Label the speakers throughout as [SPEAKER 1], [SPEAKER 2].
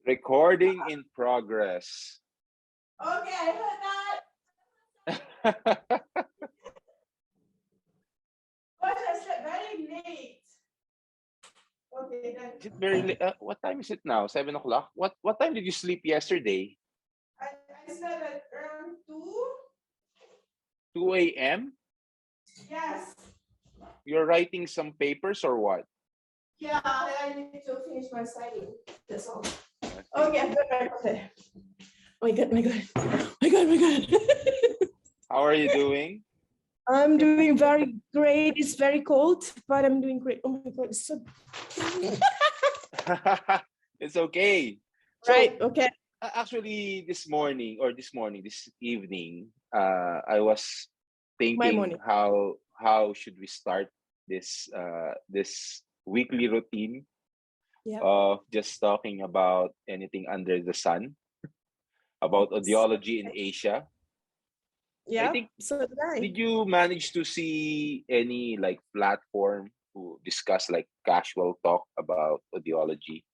[SPEAKER 1] Recording in progress.
[SPEAKER 2] Okay, I heard that. Gosh, I slept very late. Okay, then.
[SPEAKER 1] Is it very late? What time is it now? 7 o'clock? What time did you sleep yesterday?
[SPEAKER 2] I slept at around 2.
[SPEAKER 1] 2 a.m.?
[SPEAKER 2] Yes.
[SPEAKER 1] You're writing some papers or what?
[SPEAKER 2] Yeah, I need to finish my studying. That's all.
[SPEAKER 1] I see.
[SPEAKER 2] Okay, I've got my coffee. Oh my god, my god. My god, my god.
[SPEAKER 1] How are you doing?
[SPEAKER 2] I'm doing very great. It's very cold, but I'm doing great. Oh my god, it's so
[SPEAKER 1] It's okay. So,
[SPEAKER 2] right. Okay.
[SPEAKER 1] actually, this evening, I was
[SPEAKER 2] My
[SPEAKER 1] thinking
[SPEAKER 2] morning.
[SPEAKER 1] how should we start this weekly routine
[SPEAKER 2] Yeah.
[SPEAKER 1] of just talking about anything under the sun, about audiology in Asia. I
[SPEAKER 2] Yeah.
[SPEAKER 1] think,
[SPEAKER 2] So did I.
[SPEAKER 1] did you manage to see any like platform to discuss like casual talk about audiology?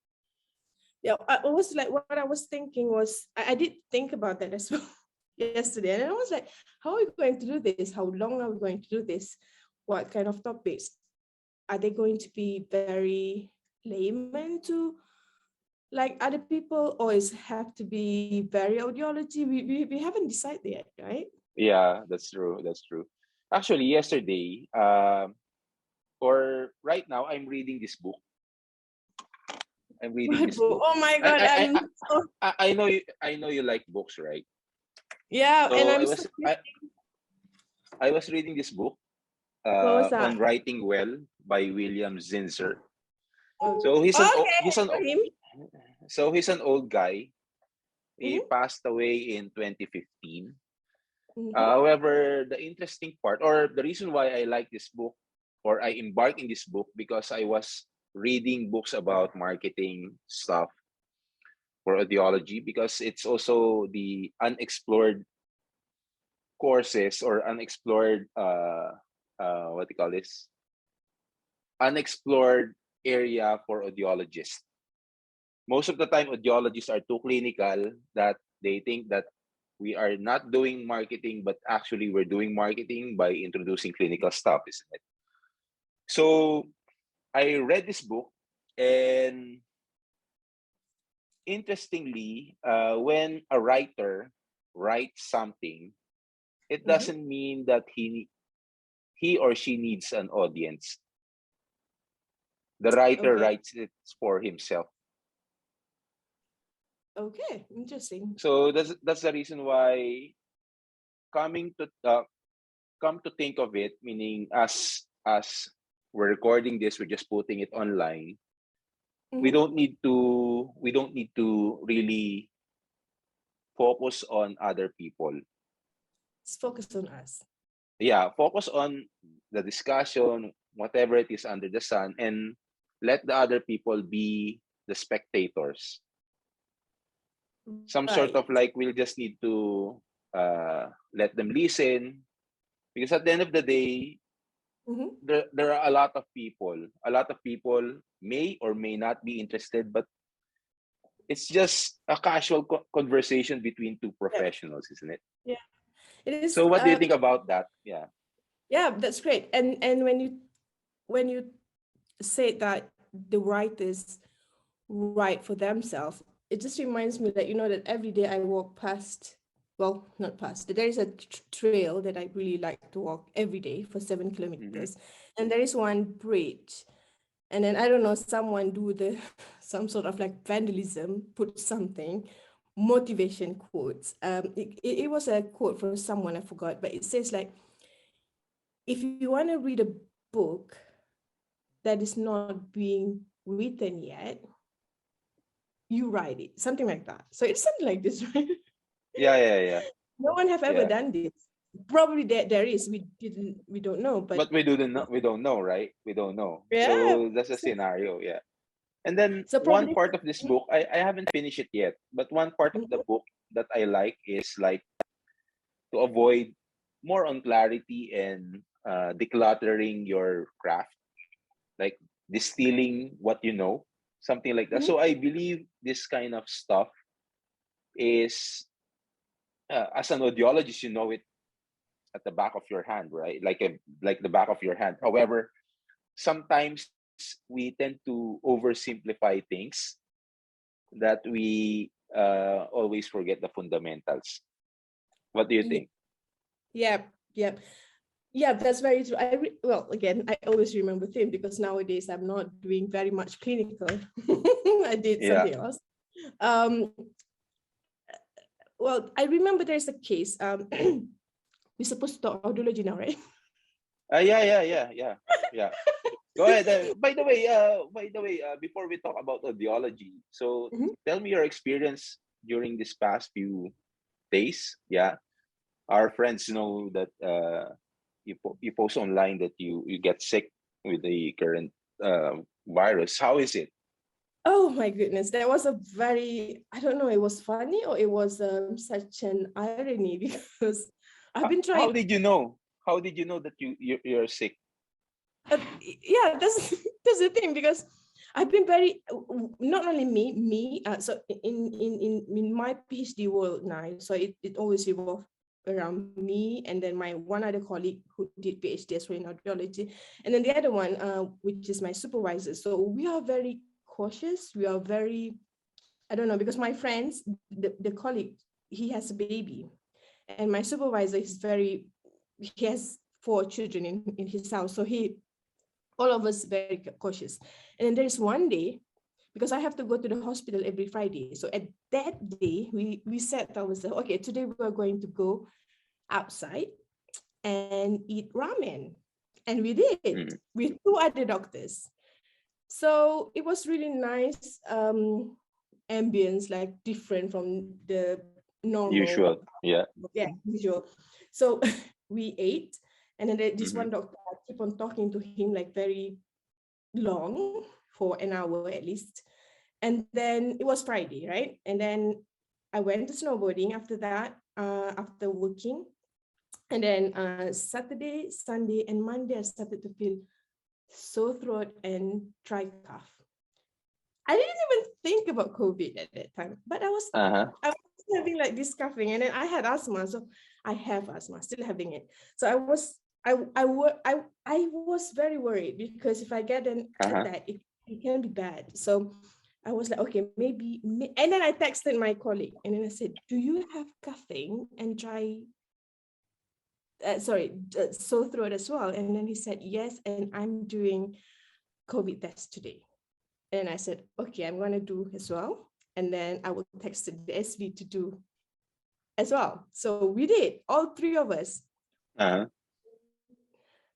[SPEAKER 2] Yeah, I was like, what I was thinking was, I did think about that as well yesterday, and I was like, how are we going to do this? How long are we going to do this? What kind of topics are they going to be? Very layman to like other people, or is have to be very audiology? We haven't decided yet, right?
[SPEAKER 1] Yeah, that's true. That's true. Actually, yesterday, or right now, I'm reading this book. I'm reading
[SPEAKER 2] What
[SPEAKER 1] this
[SPEAKER 2] book?
[SPEAKER 1] book.
[SPEAKER 2] Oh my
[SPEAKER 1] I
[SPEAKER 2] god,
[SPEAKER 1] I I
[SPEAKER 2] I'm
[SPEAKER 1] I,
[SPEAKER 2] so,
[SPEAKER 1] I know you. I know you like books, right?
[SPEAKER 2] yeah, and
[SPEAKER 1] So
[SPEAKER 2] I'm so
[SPEAKER 1] I was reading this book,
[SPEAKER 2] what was
[SPEAKER 1] on
[SPEAKER 2] that?
[SPEAKER 1] Writing Well by William Zinsser.
[SPEAKER 2] Oh,
[SPEAKER 1] So
[SPEAKER 2] okay, for him.
[SPEAKER 1] he's an old guy. He
[SPEAKER 2] Mm-hmm.
[SPEAKER 1] passed away in 2015.
[SPEAKER 2] Mm-hmm.
[SPEAKER 1] However, the interesting part, or the reason why I like this book, or I embarked in this book, because I was reading books about marketing stuff for audiology, because it's also the unexplored courses or unexplored what do you call this? Unexplored area for audiologists. Most of the time, audiologists are too clinical that they think that we are not doing marketing, but actually we're doing marketing by introducing clinical stuff, isn't it? So I read this book, and interestingly, when a writer writes something, it
[SPEAKER 2] Mm-hmm.
[SPEAKER 1] doesn't mean that he or she needs an audience. The writer
[SPEAKER 2] Okay.
[SPEAKER 1] writes it for himself.
[SPEAKER 2] Okay, interesting.
[SPEAKER 1] So that's the reason why, coming to come to think of it, meaning as we're recording this, we're just putting it online. We
[SPEAKER 2] Mm-hmm.
[SPEAKER 1] don't need to really focus on other people.
[SPEAKER 2] Let's focus on us.
[SPEAKER 1] Yeah, focus on the discussion, whatever it is under the sun, and let the other people be the spectators. Some sort
[SPEAKER 2] Right.
[SPEAKER 1] of like, we'll just need to let them listen, because at the end of the day,
[SPEAKER 2] Mm-hmm.
[SPEAKER 1] there are a lot of people. A lot of people may or may not be interested, but it's just a casual conversation between two
[SPEAKER 2] Yeah.
[SPEAKER 1] professionals, isn't it?
[SPEAKER 2] Yeah. It is.
[SPEAKER 1] So what do you think about that? Yeah.
[SPEAKER 2] Yeah, that's great. And when you say that the writers write for themselves, it just reminds me that that every day I walk past. Well, not past. There is a trail that I really like to walk every day for 7 kilometers,
[SPEAKER 1] Mm-hmm.
[SPEAKER 2] and there is one bridge. And then I don't know, someone do the some sort of like vandalism, put something, motivation quotes. It was a quote from someone I forgot, but it says like, if you want to read a book that is not being written yet, you write it, something like that. So it's something like this, right?
[SPEAKER 1] Yeah, yeah, yeah,
[SPEAKER 2] No one have ever
[SPEAKER 1] yeah.
[SPEAKER 2] done this. Probably there is. We don't know, but
[SPEAKER 1] But we don't know, right? We don't know.
[SPEAKER 2] yeah.
[SPEAKER 1] So that's a scenario, yeah. And then
[SPEAKER 2] So
[SPEAKER 1] one
[SPEAKER 2] probably.
[SPEAKER 1] part of this book, I haven't finished it yet, but one part of the
[SPEAKER 2] Mhm.
[SPEAKER 1] book that I like is like, to avoid more on clarity and decluttering your craft. like distilling what you know, something like that.
[SPEAKER 2] Mhm.
[SPEAKER 1] So I believe this kind of stuff is, as an audiologist, you know it at the back of your hand, right? Like the back of your hand. However, sometimes we tend to oversimplify things that we always forget the fundamentals. What do you
[SPEAKER 2] Ye-
[SPEAKER 1] think?
[SPEAKER 2] Yep, yep. Yeah, that's very true. Well, again, I always remember him because nowadays I'm not doing very much clinical. I did
[SPEAKER 1] Yeah.
[SPEAKER 2] something else. Um, well, I remember there's a case. We're supposed to talk audiology now, right?
[SPEAKER 1] Yeah. Go ahead. Before we talk about audiology, so
[SPEAKER 2] Mhm.
[SPEAKER 1] tell me your experience during this past few days. Yeah, our friends know that you post online that you get sick with the current virus. How is it?
[SPEAKER 2] Oh my goodness, that was a very, I don't know, it was funny or it was such an irony because I've been
[SPEAKER 1] How
[SPEAKER 2] trying.
[SPEAKER 1] did you know? How did you know that you're sick?
[SPEAKER 2] Yeah, that's that's the thing because I've been very not only me. So in my PhD world now, so it always revolves around me and then my one other colleague who did PhD as well in audiology, and then the other one, which is my supervisor. So we are very cautious. We are very, I don't know, because my friends, the colleague, he has a baby, and my supervisor is very, he has 4 children in his house, so he, all of us very cautious. And then there's one day, because I have to go to the hospital every Friday. So at that day, we said to ourselves, okay, today we are going to go outside and eat ramen. And we did
[SPEAKER 1] Mm,
[SPEAKER 2] with 2 other doctors. So it was really nice ambience, like different from the normal,
[SPEAKER 1] usual. Yeah.
[SPEAKER 2] yeah, usual. So we ate, and then this
[SPEAKER 1] Mm-hmm.
[SPEAKER 2] one doctor keep on talking to him like very long for an hour at least. And then it was Friday, right? And then I went to snowboarding after that, after working. And then Saturday, Sunday, and Monday, I started to feel sore throat and dry cough. I didn't even think about COVID at that time, but
[SPEAKER 1] Uh-huh.
[SPEAKER 2] I was having like this coughing, and then I had asthma, so I have asthma, still having it. So I was very worried because if I get an
[SPEAKER 1] Uh-huh.
[SPEAKER 2] attack, it can be bad. So I was like, okay, and then I texted my colleague, and then I said, "Do you have coughing and dry? Sore throat as well?" And then he said, "Yes, and I'm doing COVID test today." And I said, okay, I'm going to do as well. And then I will text the SV to do as well. So we did, all 3 of us
[SPEAKER 1] Uh-huh.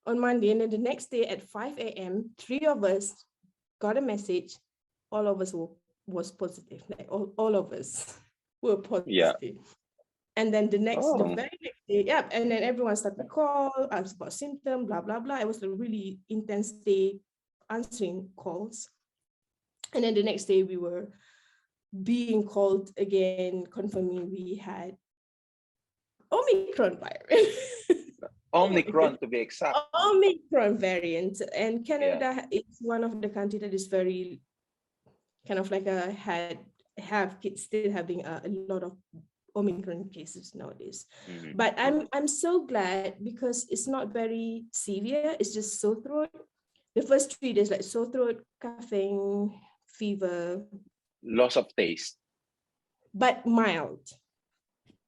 [SPEAKER 2] on Monday. And then the next day at 5 a.m., 3 of us got a message. All of us was positive, like all of us were
[SPEAKER 1] Yeah.
[SPEAKER 2] positive. And then the
[SPEAKER 1] Oh.
[SPEAKER 2] very next day, yeah, and then everyone started to call, ask about symptoms, blah, blah, blah. It was a really intense day answering calls. And then the next day we were being called again, confirming we had Omicron virus.
[SPEAKER 1] Omicron to be exact.
[SPEAKER 2] Omicron variant. And
[SPEAKER 1] Yeah.
[SPEAKER 2] Canada is one of the countries that is very kind of like have kids still having a lot of Omicron cases nowadays.
[SPEAKER 1] Mm-hmm.
[SPEAKER 2] But
[SPEAKER 1] Mm-hmm.
[SPEAKER 2] I'm so glad because it's not very severe. It's just sore throat. The first 3 days, like sore throat, coughing, fever,
[SPEAKER 1] Loss of taste.
[SPEAKER 2] but mild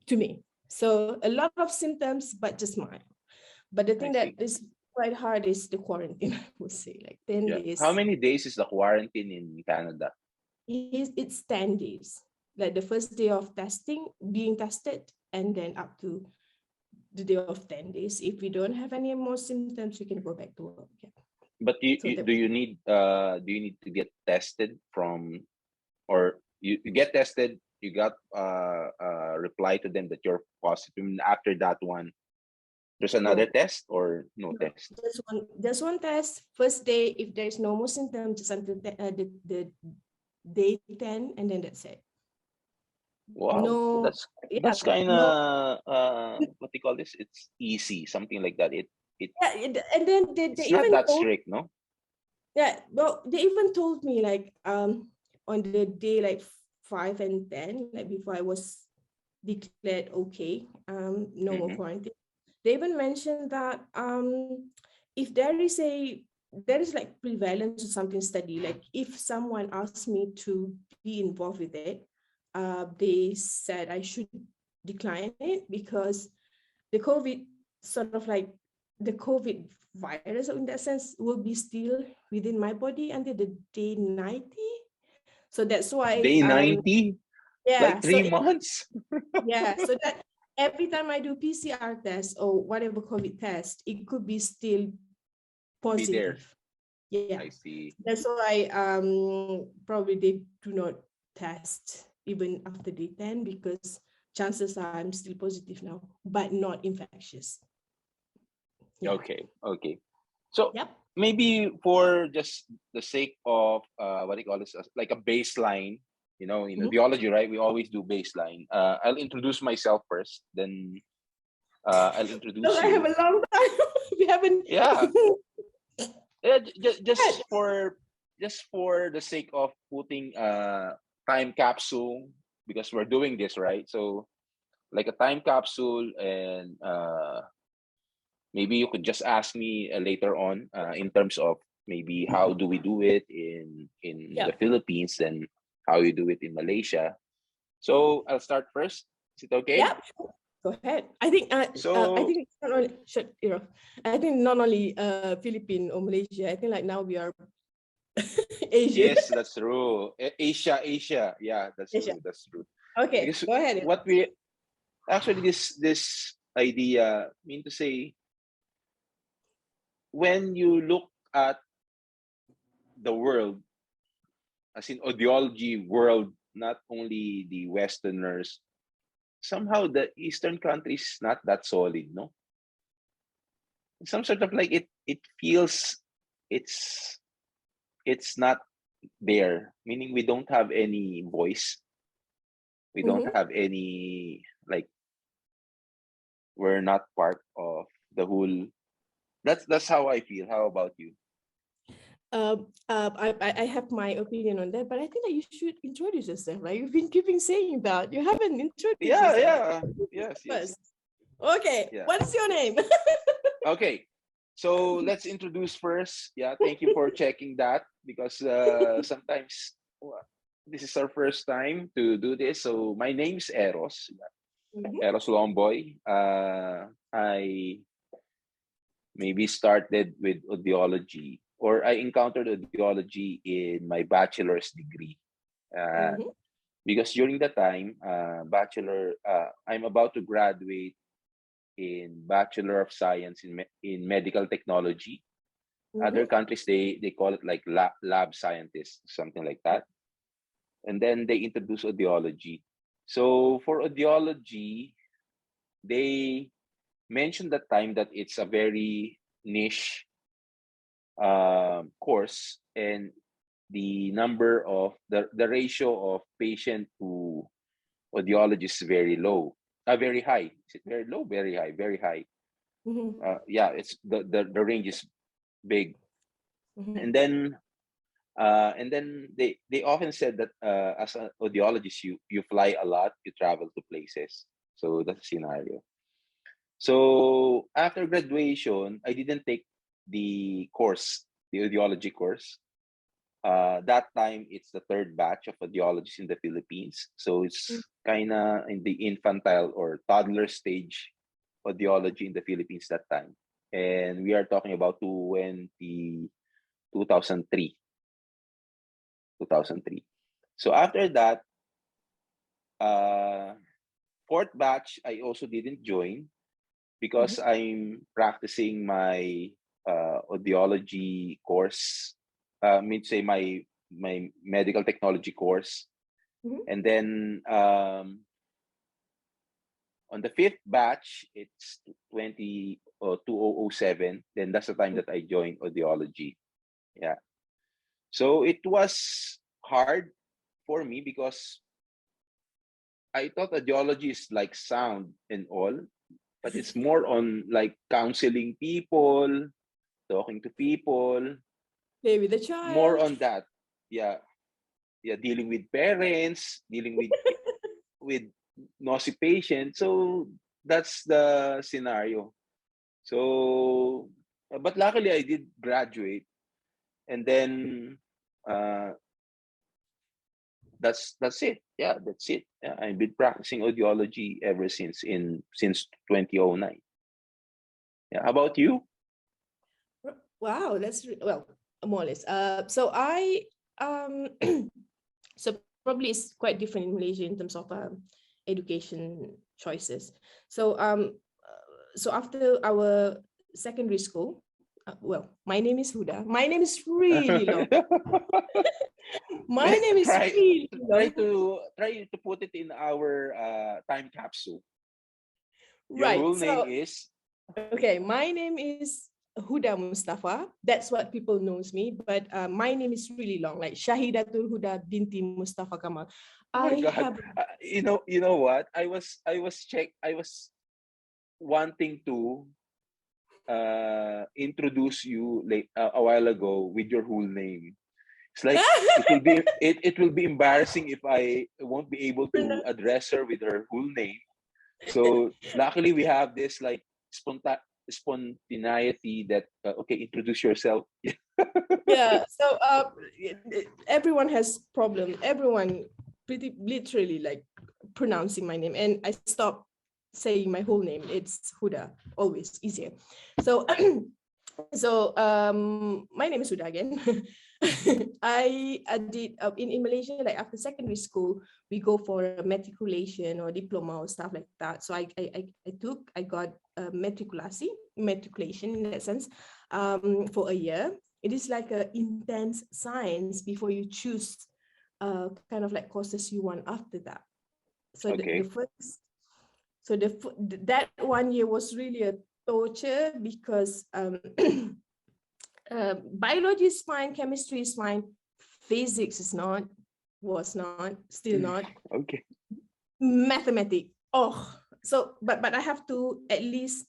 [SPEAKER 2] to me. So a lot of symptoms, but just mild. But the
[SPEAKER 1] I
[SPEAKER 2] thing that
[SPEAKER 1] see.
[SPEAKER 2] is quite hard is the quarantine, I would say, like 10
[SPEAKER 1] Yeah. How
[SPEAKER 2] days.
[SPEAKER 1] many days is the quarantine in Canada?
[SPEAKER 2] It's 10 days. Like the first day of testing, being tested, and then up to the day of 10 days. If we don't have any more symptoms, we can go back to work. Yeah.
[SPEAKER 1] But
[SPEAKER 2] So that,
[SPEAKER 1] do you need to get tested from, or you get tested, you got reply to them that you're positive, and after that one there's another
[SPEAKER 2] no,
[SPEAKER 1] test or no
[SPEAKER 2] no,
[SPEAKER 1] test?
[SPEAKER 2] just one test. First day, if there's no more symptoms, just until the day 10, and then that's it.
[SPEAKER 1] Wow,
[SPEAKER 2] No, yeah,
[SPEAKER 1] that's kind
[SPEAKER 2] no.
[SPEAKER 1] of what do you call this? It's easy, something like that. It
[SPEAKER 2] Yeah, and then they
[SPEAKER 1] it's not
[SPEAKER 2] even
[SPEAKER 1] that
[SPEAKER 2] told,
[SPEAKER 1] strict, no?
[SPEAKER 2] Yeah, well, they even told me like on the day like 5 and 10, like before I was declared okay, no more
[SPEAKER 1] Mm-hmm.
[SPEAKER 2] quarantine. They even mentioned that if there is like prevalence or something study, like if someone asked me to be involved with it, they said I should decline it because the COVID sort of like the COVID virus in that sense will be still within my body until the day 90. So that's why
[SPEAKER 1] Day 90,
[SPEAKER 2] yeah.
[SPEAKER 1] like
[SPEAKER 2] So
[SPEAKER 1] 3 months.
[SPEAKER 2] yeah, so that every time I do PCR test or whatever COVID test, it could be still
[SPEAKER 1] Be there.
[SPEAKER 2] positive. Yeah.
[SPEAKER 1] I see.
[SPEAKER 2] That's why probably they do not test even after day 10 because chances are I'm still positive now, but not infectious. Yeah.
[SPEAKER 1] Okay, okay. So
[SPEAKER 2] Yep.
[SPEAKER 1] maybe for just the sake of what do you call this, like a baseline, in
[SPEAKER 2] Mhm.
[SPEAKER 1] audiology, right? We always do baseline. I'll introduce myself first, then I'll
[SPEAKER 2] Because
[SPEAKER 1] introduce
[SPEAKER 2] I have
[SPEAKER 1] you.
[SPEAKER 2] a long time. We haven't.
[SPEAKER 1] Yeah, yeah.
[SPEAKER 2] Yes.
[SPEAKER 1] Just for the sake of putting time capsule, because we're doing this, right? So like a time capsule, and maybe you could just ask me later on in terms of maybe how do we do it in the
[SPEAKER 2] Yep.
[SPEAKER 1] Philippines and how you do it in Malaysia. So I'll start first. Is it okay?
[SPEAKER 2] Yep. Go ahead. I
[SPEAKER 1] So
[SPEAKER 2] think it's not only I think not only Philippines or Malaysia. I think like now we are Asia.
[SPEAKER 1] yes, that's true. Asia. Yeah, that's
[SPEAKER 2] Asia.
[SPEAKER 1] true. That's true.
[SPEAKER 2] Okay,
[SPEAKER 1] Because
[SPEAKER 2] go ahead.
[SPEAKER 1] what we actually this idea mean to say, when you look at the world, as in audiology world, not only the Westerners, somehow the Eastern countries not that solid, no? Some sort of like it feels it's it's not there, meaning we don't have any voice. We don't
[SPEAKER 2] Mm-hmm.
[SPEAKER 1] have any, like, we're not part of the whole. That's how I feel. How about you?
[SPEAKER 2] I have my opinion on that, but I think that you should introduce yourself, right? You've been keeping saying that. You haven't introduced
[SPEAKER 1] Yeah,
[SPEAKER 2] yourself.
[SPEAKER 1] yeah.
[SPEAKER 2] Introduce
[SPEAKER 1] Yes,
[SPEAKER 2] yourself
[SPEAKER 1] yes.
[SPEAKER 2] first. Okay,
[SPEAKER 1] Yeah.
[SPEAKER 2] what's your name?
[SPEAKER 1] Okay. So let's introduce first. Yeah, thank you for checking that, because sometimes this is our first time to do this. So my name's Eros.
[SPEAKER 2] Mhm,
[SPEAKER 1] Eros Lomboy. I maybe started with audiology, or I encountered audiology in my bachelor's degree. Uh,
[SPEAKER 2] mhm,
[SPEAKER 1] because during that time, I'm about to graduate in Bachelor of Science in Medical Technology. Other
[SPEAKER 2] mhm,
[SPEAKER 1] countries, they call it like lab scientist, something like that. And then they introduce audiology. So for audiology, they mentioned that time that it's a very niche course, and the ratio of patient to audiologist is very low, very high. Is it very low? Very high, very high.
[SPEAKER 2] mhm,
[SPEAKER 1] Yeah, it's the range is big.
[SPEAKER 2] mhm.
[SPEAKER 1] And then they often said that as an audiologist, you fly a lot, you travel to places. So that's the scenario. So after graduation, I didn't take the course, the audiology course. That time, it's the third batch of audiologists in the Philippines. So it's kind of in the infantile or toddler stage audiology in the Philippines that time. And we are talking about 2003, 2003. So after that, uh, fourth batch, I also didn't join because
[SPEAKER 2] Mhm,
[SPEAKER 1] I'm practicing my audiology course. Mean to say my medical technology course.
[SPEAKER 2] mhm,
[SPEAKER 1] And then on the fifth batch, it's 2007. Then that's the time that I joined audiology. Yeah. So it was hard for me because I thought audiology is like sound and all, but it's more on like counseling people, talking to people.
[SPEAKER 2] Play with the
[SPEAKER 1] more
[SPEAKER 2] child.
[SPEAKER 1] on that. Yeah, yeah, dealing with parents, dealing with nosy patients. So that's the scenario. So, but luckily I did graduate, and then uh, that's it. Yeah, that's it. Yeah, I've been practicing audiology ever since 2009. Yeah, how about you?
[SPEAKER 2] Wow, well, more or less. So I so probably it's quite different in Malaysia in terms of education choices. So so after our secondary school, well, my name is Huda. My name is really long. My name is
[SPEAKER 1] try
[SPEAKER 2] really long.
[SPEAKER 1] try to put it in our time capsule. Your
[SPEAKER 2] Right.
[SPEAKER 1] whole name
[SPEAKER 2] So
[SPEAKER 1] is
[SPEAKER 2] okay, my name is Huda Mustafa. That's what people knows me. But my name is really long, like Shahidatul Huda binti Mustafa Kamal.
[SPEAKER 1] oh my
[SPEAKER 2] I
[SPEAKER 1] god.
[SPEAKER 2] have
[SPEAKER 1] You know what? I was wanting to introduce you like a while ago with your whole name. It's like it will be embarrassing if I won't be able to address her with her whole name. So luckily we have this like spontaneity that okay, introduce yourself.
[SPEAKER 2] yeah. So everyone has problem. Everyone pretty literally like pronouncing my name, and I stopped saying my whole name. It's Huda, always easier. So so my name is Huda again. I did in Malaysia, like after secondary school, we go for a matriculation or diploma or stuff like that. So I got matriculation in that sense for a year. It is like a intense science before you choose kind of like courses you want after that. So the
[SPEAKER 1] Okay.
[SPEAKER 2] first, so that 1 year was really a torture because biology is fine, chemistry is fine, physics is not, was not, still not,
[SPEAKER 1] Okay.
[SPEAKER 2] mathematics. Oh, so but I have to at least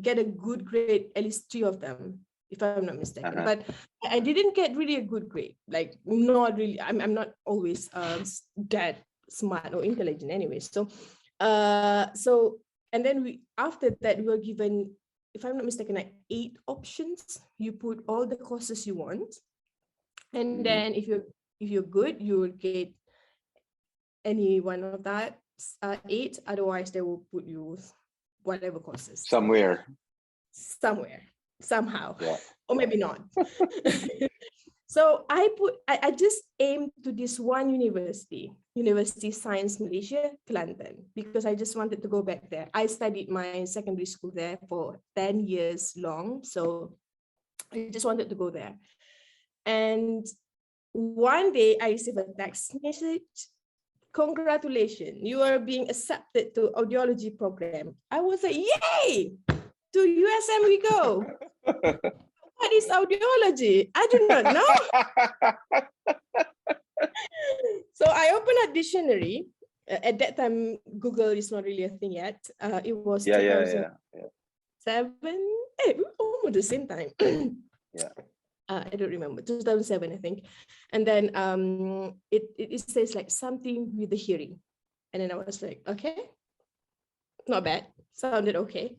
[SPEAKER 2] get a good grade, at least 3 of them, if I'm not mistaken.
[SPEAKER 1] Uh-huh.
[SPEAKER 2] But I didn't get really a good grade. Like not really. I'm not always that smart or intelligent anyway. So and then we after that we were given, if I'm not mistaken, like 8 options. You put all the courses you want, and
[SPEAKER 1] Mhm.
[SPEAKER 2] then if you're good, you will get any one of that 8. Otherwise, they will put you whatever courses
[SPEAKER 1] Somewhere.
[SPEAKER 2] somewhere, somehow,
[SPEAKER 1] Yeah.
[SPEAKER 2] or maybe not. So I just aimed to this one University Science Malaysia, Kelantan, because I just wanted to go back there. I studied my secondary school there for 10 years long. So I just wanted to go there. And one day I received a text message. Congratulations, you are being accepted to audiology program. I was like, yay! To USM we go. What is audiology? I do not know. So I opened a dictionary. At that time, Google is not really a thing yet. It was
[SPEAKER 1] Yeah, yeah,
[SPEAKER 2] 2007.
[SPEAKER 1] yeah.
[SPEAKER 2] Almost the same time.
[SPEAKER 1] Yeah.
[SPEAKER 2] I don't remember, 2007, I think. And then it says like something with the hearing. And then I was like, okay, not bad. Sounded okay.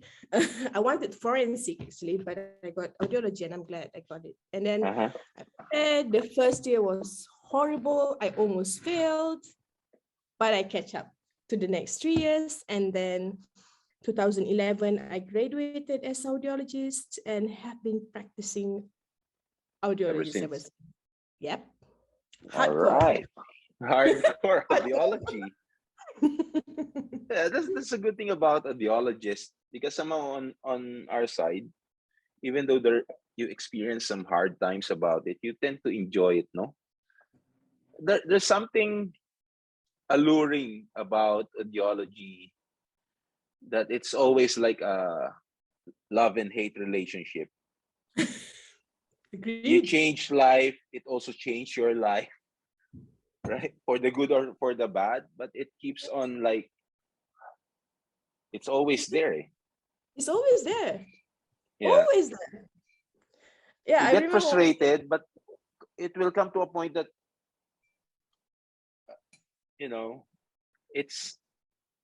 [SPEAKER 2] I wanted forensic actually, but I got audiology and I'm glad I got it. And then
[SPEAKER 1] Uh-huh.
[SPEAKER 2] the first year was horrible. I almost failed, but I catch up to the next 3 years. And then 2011, I graduated as audiologist and have been practicing
[SPEAKER 1] Ever
[SPEAKER 2] audiologist ever
[SPEAKER 1] since.
[SPEAKER 2] since. Yep.
[SPEAKER 1] All
[SPEAKER 2] Hardcore.
[SPEAKER 1] right. Hardcore
[SPEAKER 2] Hardcore.
[SPEAKER 1] audiology. Yeah, that's a good thing about audiologists because somehow on our side, even though you experience some hard times about it, you tend to enjoy it, no? There's something alluring about audiology that it's always like a love and hate relationship. You
[SPEAKER 2] Agreed.
[SPEAKER 1] change life, it also change your life, right? For the good or for the bad, but it keeps on like it's always there. Eh?
[SPEAKER 2] It's always there.
[SPEAKER 1] Yeah.
[SPEAKER 2] Always there. Yeah,
[SPEAKER 1] You
[SPEAKER 2] I
[SPEAKER 1] get
[SPEAKER 2] remember one thing.
[SPEAKER 1] frustrated, but it will come to a point that, you know, it's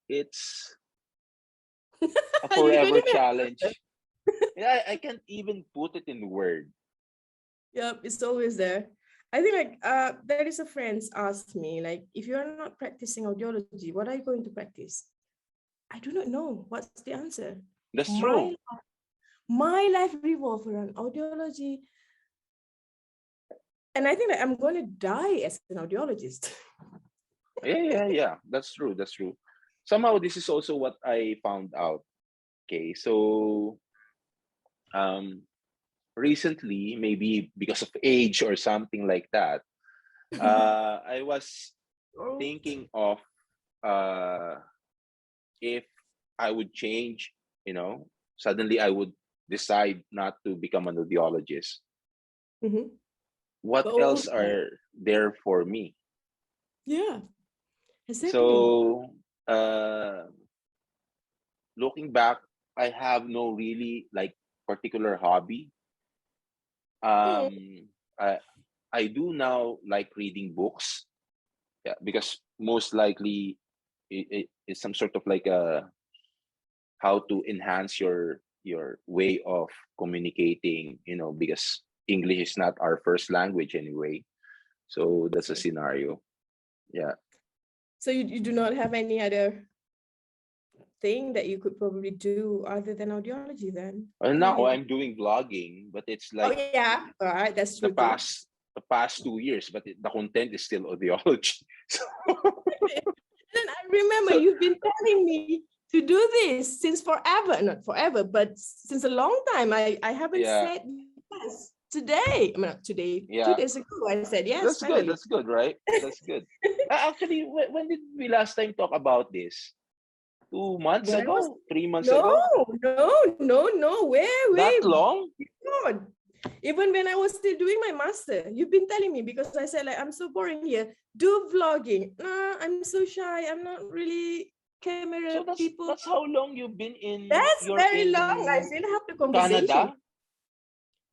[SPEAKER 1] it's a
[SPEAKER 2] You don't
[SPEAKER 1] forever
[SPEAKER 2] even answer.
[SPEAKER 1] challenge. Yeah, I can't even put it in word.
[SPEAKER 2] Yep, it's always there. I think like there is a friend asked me like, if you are not practicing audiology, what are you going to practice? I do not know. What's the answer?
[SPEAKER 1] That's
[SPEAKER 2] My
[SPEAKER 1] true.
[SPEAKER 2] my life revolves around audiology, and I think that I'm going to die as an audiologist.
[SPEAKER 1] Yeah. That's true. That's true. Somehow, this is also what I found out. Okay, so um, recently, maybe because of age or something like that, I was
[SPEAKER 2] Oh.
[SPEAKER 1] thinking of uh, if I would change, suddenly I would decide not to become an audiologist.
[SPEAKER 2] Mhm.
[SPEAKER 1] What
[SPEAKER 2] Oh,
[SPEAKER 1] else are there for me?
[SPEAKER 2] yeah, exactly.
[SPEAKER 1] So, uh, looking back, I have no really like particular hobby.
[SPEAKER 2] Mm.
[SPEAKER 1] Um, I I do now like reading books, yeah, because most likely it's some sort of like a how to enhance your way of communicating, because English is not our first language anyway. So that's a
[SPEAKER 2] True.
[SPEAKER 1] scenario. Yeah.
[SPEAKER 2] So you do not have any other thing that you could probably do other than audiology then?
[SPEAKER 1] And now
[SPEAKER 2] Maybe.
[SPEAKER 1] I'm doing vlogging, but it's
[SPEAKER 2] Oh
[SPEAKER 1] like
[SPEAKER 2] yeah, all right, that's
[SPEAKER 1] the
[SPEAKER 2] true too.
[SPEAKER 1] past the past 2 years, but the content is still audiology. So,
[SPEAKER 2] And I remember
[SPEAKER 1] so
[SPEAKER 2] you've been telling me to do this since forever, not forever, but since a long time. I haven't
[SPEAKER 1] yeah,
[SPEAKER 2] said yes today. I mean, not today, two
[SPEAKER 1] yeah,
[SPEAKER 2] days ago, I said yes,
[SPEAKER 1] that's good.
[SPEAKER 2] finally.
[SPEAKER 1] That's good, right? That's good. Actually, when did we last time talk about this? 2 months
[SPEAKER 2] When I was,
[SPEAKER 1] ago? 3 months
[SPEAKER 2] no,
[SPEAKER 1] ago?
[SPEAKER 2] no, way
[SPEAKER 1] That long?
[SPEAKER 2] before. Even when I was still doing my master, you've been telling me because I said like I'm so boring here. Do vlogging. Nah, I'm so shy. I'm not really camera
[SPEAKER 1] So that's
[SPEAKER 2] people.
[SPEAKER 1] that's how long you've been in
[SPEAKER 2] That's
[SPEAKER 1] you're
[SPEAKER 2] very long. I
[SPEAKER 1] in
[SPEAKER 2] still have the conversation.
[SPEAKER 1] Canada?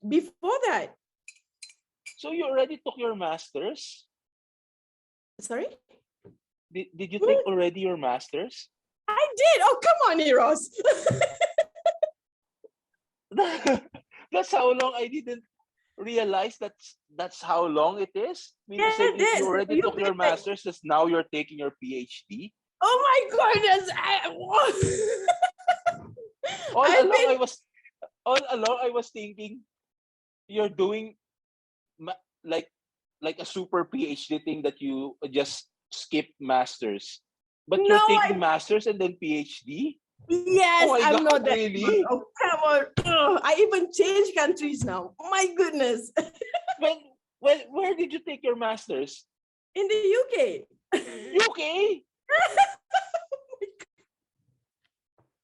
[SPEAKER 2] Before that,
[SPEAKER 1] So you already took your masters?
[SPEAKER 2] sorry,
[SPEAKER 1] Did you take already your masters?
[SPEAKER 2] I did. Oh, come on, Eros.
[SPEAKER 1] That's how long. I didn't realize that's how long it is. I mean to say,
[SPEAKER 2] Yeah,
[SPEAKER 1] you
[SPEAKER 2] this.
[SPEAKER 1] already
[SPEAKER 2] You've
[SPEAKER 1] took
[SPEAKER 2] been
[SPEAKER 1] your
[SPEAKER 2] like,
[SPEAKER 1] masters, just now you're taking your PhD.
[SPEAKER 2] oh my goodness.
[SPEAKER 1] All
[SPEAKER 2] I've
[SPEAKER 1] along
[SPEAKER 2] been
[SPEAKER 1] I was all along I was thinking you're doing like a super PhD thing that you just skip masters, but
[SPEAKER 2] no,
[SPEAKER 1] you're taking
[SPEAKER 2] I
[SPEAKER 1] masters and then PhD. Oh
[SPEAKER 2] yes,
[SPEAKER 1] my
[SPEAKER 2] I'm
[SPEAKER 1] God,
[SPEAKER 2] not that good.
[SPEAKER 1] really?
[SPEAKER 2] Oh, come on. Ugh, I even changed countries now. My goodness.
[SPEAKER 1] When where did you take your masters?
[SPEAKER 2] In the UK.
[SPEAKER 1] UK?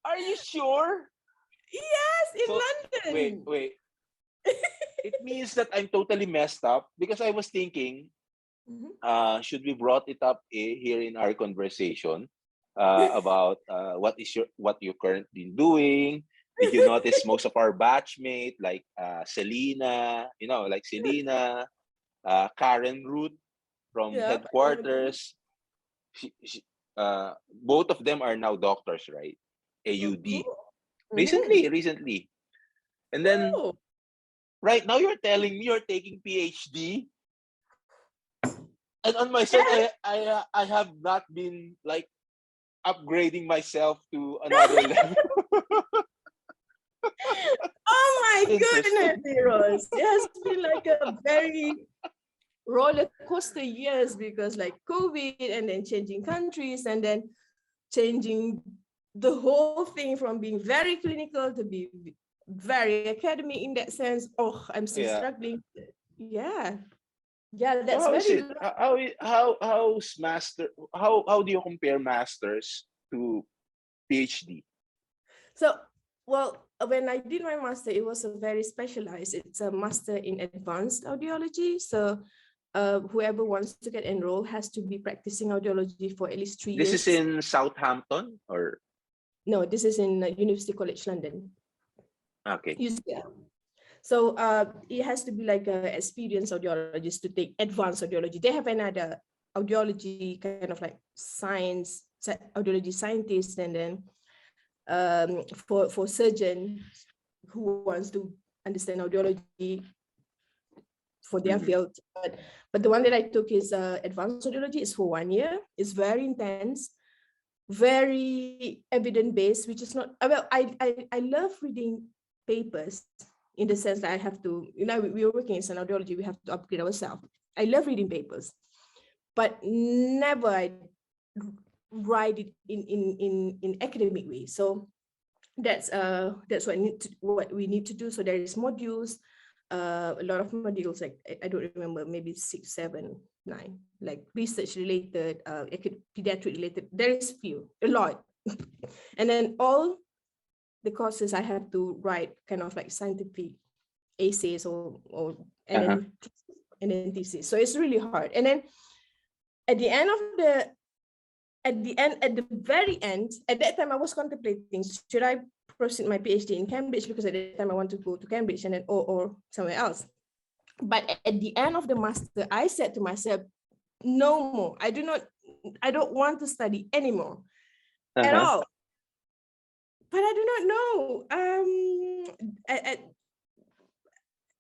[SPEAKER 1] Are you sure?
[SPEAKER 2] Yes, in
[SPEAKER 1] So wait,
[SPEAKER 2] London.
[SPEAKER 1] wait. It means that I'm totally messed up because I was thinking,
[SPEAKER 2] Mhm.
[SPEAKER 1] should we brought it up here in our conversation about what you're currently doing? Did you notice most of our batchmate like Selena, like Selena, Karen Root from
[SPEAKER 2] Yep, I know them.
[SPEAKER 1] headquarters? Both of them are now doctors, right?
[SPEAKER 2] Oh,
[SPEAKER 1] AUD.
[SPEAKER 2] cool. Mhm.
[SPEAKER 1] Recently. And then
[SPEAKER 2] Oh,
[SPEAKER 1] right now you're telling me you're taking PhD, and on my side
[SPEAKER 2] yes.
[SPEAKER 1] I have not been like upgrading myself to another level.
[SPEAKER 2] Oh my goodness,
[SPEAKER 1] Interesting.
[SPEAKER 2] Heroes. It has been like a very roller coaster years because like COVID and then changing countries and then changing the whole thing from being very clinical to be very academic in that sense. Oh, I'm still
[SPEAKER 1] Yeah.
[SPEAKER 2] struggling. Yeah. Yeah,
[SPEAKER 1] So
[SPEAKER 2] that's
[SPEAKER 1] how is
[SPEAKER 2] very
[SPEAKER 1] it?
[SPEAKER 2] long.
[SPEAKER 1] How's master? How do you compare masters to PhD?
[SPEAKER 2] So, well, when I did my master, it was a very specialized. It's a master in advanced audiology. So, whoever wants to get enrolled has to be practicing audiology for at least three
[SPEAKER 1] This is
[SPEAKER 2] years.
[SPEAKER 1] in Southampton or
[SPEAKER 2] No, this is in University College London.
[SPEAKER 1] okay.
[SPEAKER 2] UCL. So it has to be like an experienced audiologist to take advanced audiology. They have another audiology kind of like science, audiology scientist, and then for surgeon who wants to understand audiology for their field. But the one that I took is advanced audiology. Is for 1 year. It's very intense, very evidence-based, which is not, well, I love reading papers in the sense that I have to, we are working as an audiology, we have to upgrade ourselves. I love reading papers, but never I write it in academic way. So that's what we need to do. So there is modules, a lot of modules, like I don't remember, maybe 6, 7, 9, like research related, pediatric related. There is a lot. And then all the courses I have to write kind of like scientific essays and then thesis. So it's really hard. And then at the very end, at that time I was contemplating, should I proceed my PhD in Cambridge, because at that time I want to go to Cambridge and then or somewhere else. But at the end of the master, I said to myself, no more. I don't want to study anymore at all. But I do not know.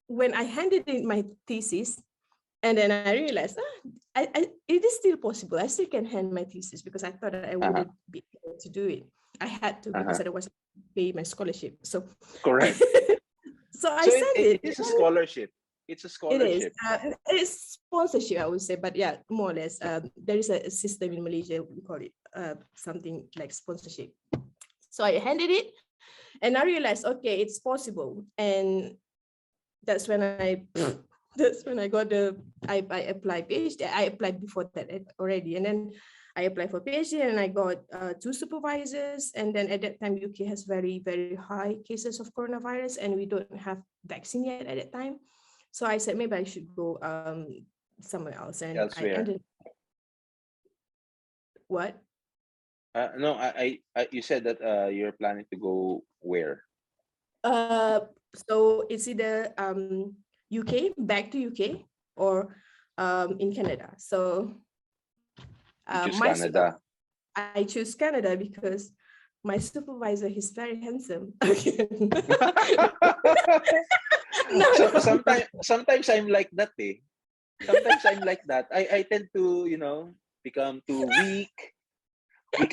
[SPEAKER 2] When I handed in my thesis, and then I realized it is still possible. I still can hand my thesis, because I thought I wouldn't be able to do it. I had to, because otherwise I pay my scholarship. So
[SPEAKER 1] correct.
[SPEAKER 2] so I sent it.
[SPEAKER 1] It's a scholarship. It's a scholarship.
[SPEAKER 2] It is. It's sponsorship, I would say, but yeah, more or less. There is a system in Malaysia, we call it something like sponsorship. So I handed it, and I realized, okay, it's possible. And that's when I got I applied PhD. I applied before that already, and then I applied for PhD, and I got 2 supervisors. And then at that time, UK has very, very high cases of coronavirus, and we don't have vaccine yet at that time. So I said, maybe I should go somewhere else. And
[SPEAKER 1] Elsewhere.
[SPEAKER 2] I ended. What?
[SPEAKER 1] No, I you said that you're planning to go where?
[SPEAKER 2] So it's either UK, back to UK, or in Canada. So
[SPEAKER 1] Canada.
[SPEAKER 2] I choose Canada because my supervisor is very handsome.
[SPEAKER 1] So sometimes I'm like that. Sometimes I'm like that. I tend to, become too weak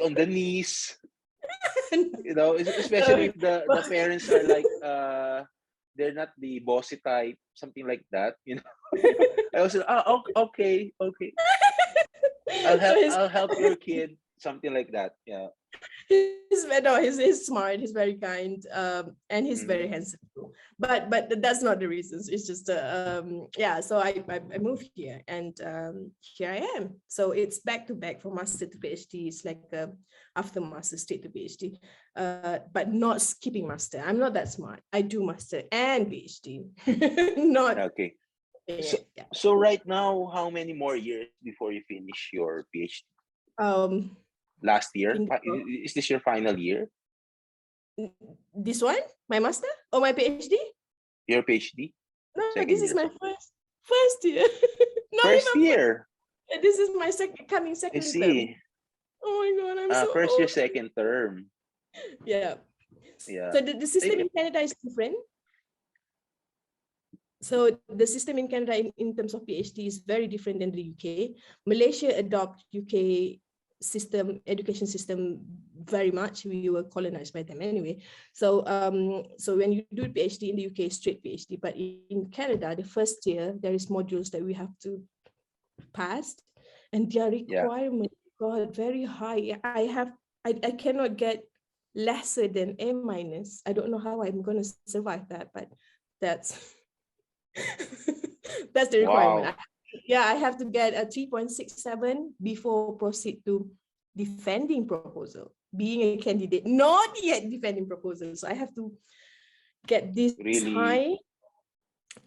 [SPEAKER 1] on the knees. Especially if the parents are like they're not the bossy type, something like that. I was like, okay. I'll help your kid, something like that. Yeah.
[SPEAKER 2] He's smart, he's very kind, and he's very handsome too. But that's not the reasons. It's just yeah. So I moved here, and here I am. So it's back to back from master to PhD. It's like after master straight to PhD, but not skipping master. I'm not that smart. I do master and PhD. Not
[SPEAKER 1] okay.
[SPEAKER 2] Yeah.
[SPEAKER 1] So right now, how many more years before you finish your PhD? Last year? Is this your final year?
[SPEAKER 2] This one? My master or my PhD?
[SPEAKER 1] Your PhD?
[SPEAKER 2] No, this is my first year.
[SPEAKER 1] First year?
[SPEAKER 2] This is my coming second term. Oh my God, I'm so
[SPEAKER 1] first
[SPEAKER 2] old.
[SPEAKER 1] year, second term.
[SPEAKER 2] Yeah. So the system in Canada is different. So the system in Canada in terms of PhD is very different than the UK. Malaysia adopt UK education system very much. We were colonized by them anyway. So so when you do PhD in the UK, straight PhD, but in Canada, the first year there is modules that we have to pass, and their requirement got very high. I cannot get lesser than A-. I don't know how I'm going to survive that, but that's that's the requirement.
[SPEAKER 1] Wow.
[SPEAKER 2] I have to get a 3.67 before proceed to defending proposal, being a candidate, not yet defending proposal. So I have to get this high,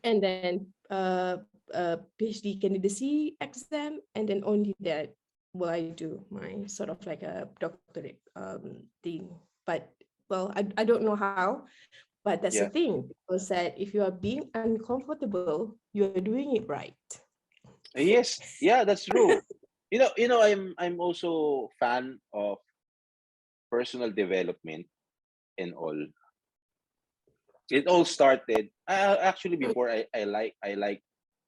[SPEAKER 2] and then PhD candidacy exam, and then only that will I do my sort of like a doctorate thing. But well, I don't know how, But that's the
[SPEAKER 1] Yeah.
[SPEAKER 2] thing, because that if you are being uncomfortable, you are doing it right.
[SPEAKER 1] Yes. Yeah, that's true. I'm also fan of personal development and all. It all started actually before I like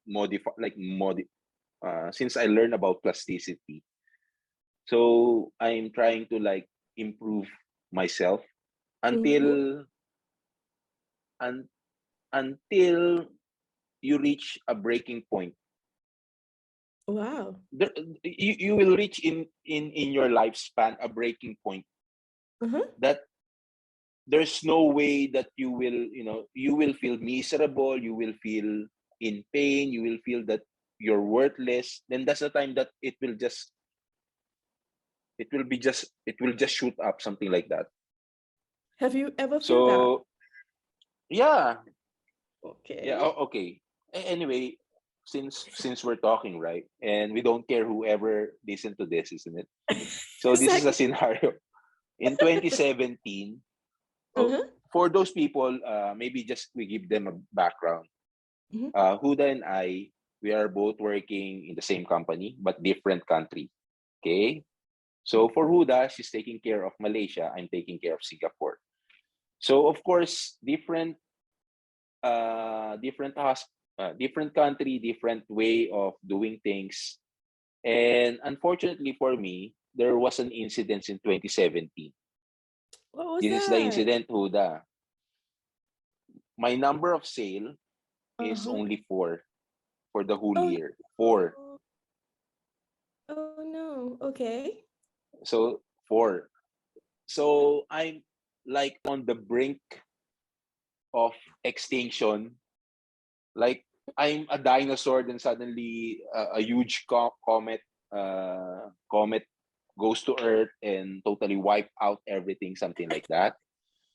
[SPEAKER 1] modify like since I learned about plasticity. So I'm trying to like improve myself
[SPEAKER 2] Mm-hmm.
[SPEAKER 1] until un, until you reach a breaking point.
[SPEAKER 2] Wow.
[SPEAKER 1] There, you will reach in your lifespan a breaking point
[SPEAKER 2] Uh-huh.
[SPEAKER 1] that there's no way that you will feel miserable, you will feel in pain, you will feel that you're worthless. Then that's the time that it will just shoot up, something like that.
[SPEAKER 2] Have you ever feel that?
[SPEAKER 1] So yeah. Yeah.
[SPEAKER 2] Okay.
[SPEAKER 1] Okay. Anyway, since we're talking, right, and we don't care whoever listen to this, isn't it? So this is a
[SPEAKER 2] Exactly.
[SPEAKER 1] scenario in 2017. Oh,
[SPEAKER 2] Uh-huh.
[SPEAKER 1] for those people, maybe just we give them a background.
[SPEAKER 2] Mm-hmm.
[SPEAKER 1] Huda and I, we are both working in the same company but different country. Okay. So for Huda, she's taking care of Malaysia. I'm taking care of Singapore. So of course, different country, different way of doing things. And unfortunately for me, there was an incident in 2017.
[SPEAKER 2] What was
[SPEAKER 1] This is the
[SPEAKER 2] that?
[SPEAKER 1] incident, Huda. My number of sale is
[SPEAKER 2] Uh-huh.
[SPEAKER 1] only four for the whole
[SPEAKER 2] Oh
[SPEAKER 1] year. Four.
[SPEAKER 2] no. Oh no. Okay.
[SPEAKER 1] So four. So I'm like on the brink of extinction. Like I'm a dinosaur, then suddenly a huge comet goes to Earth and totally wipe out everything, something like that.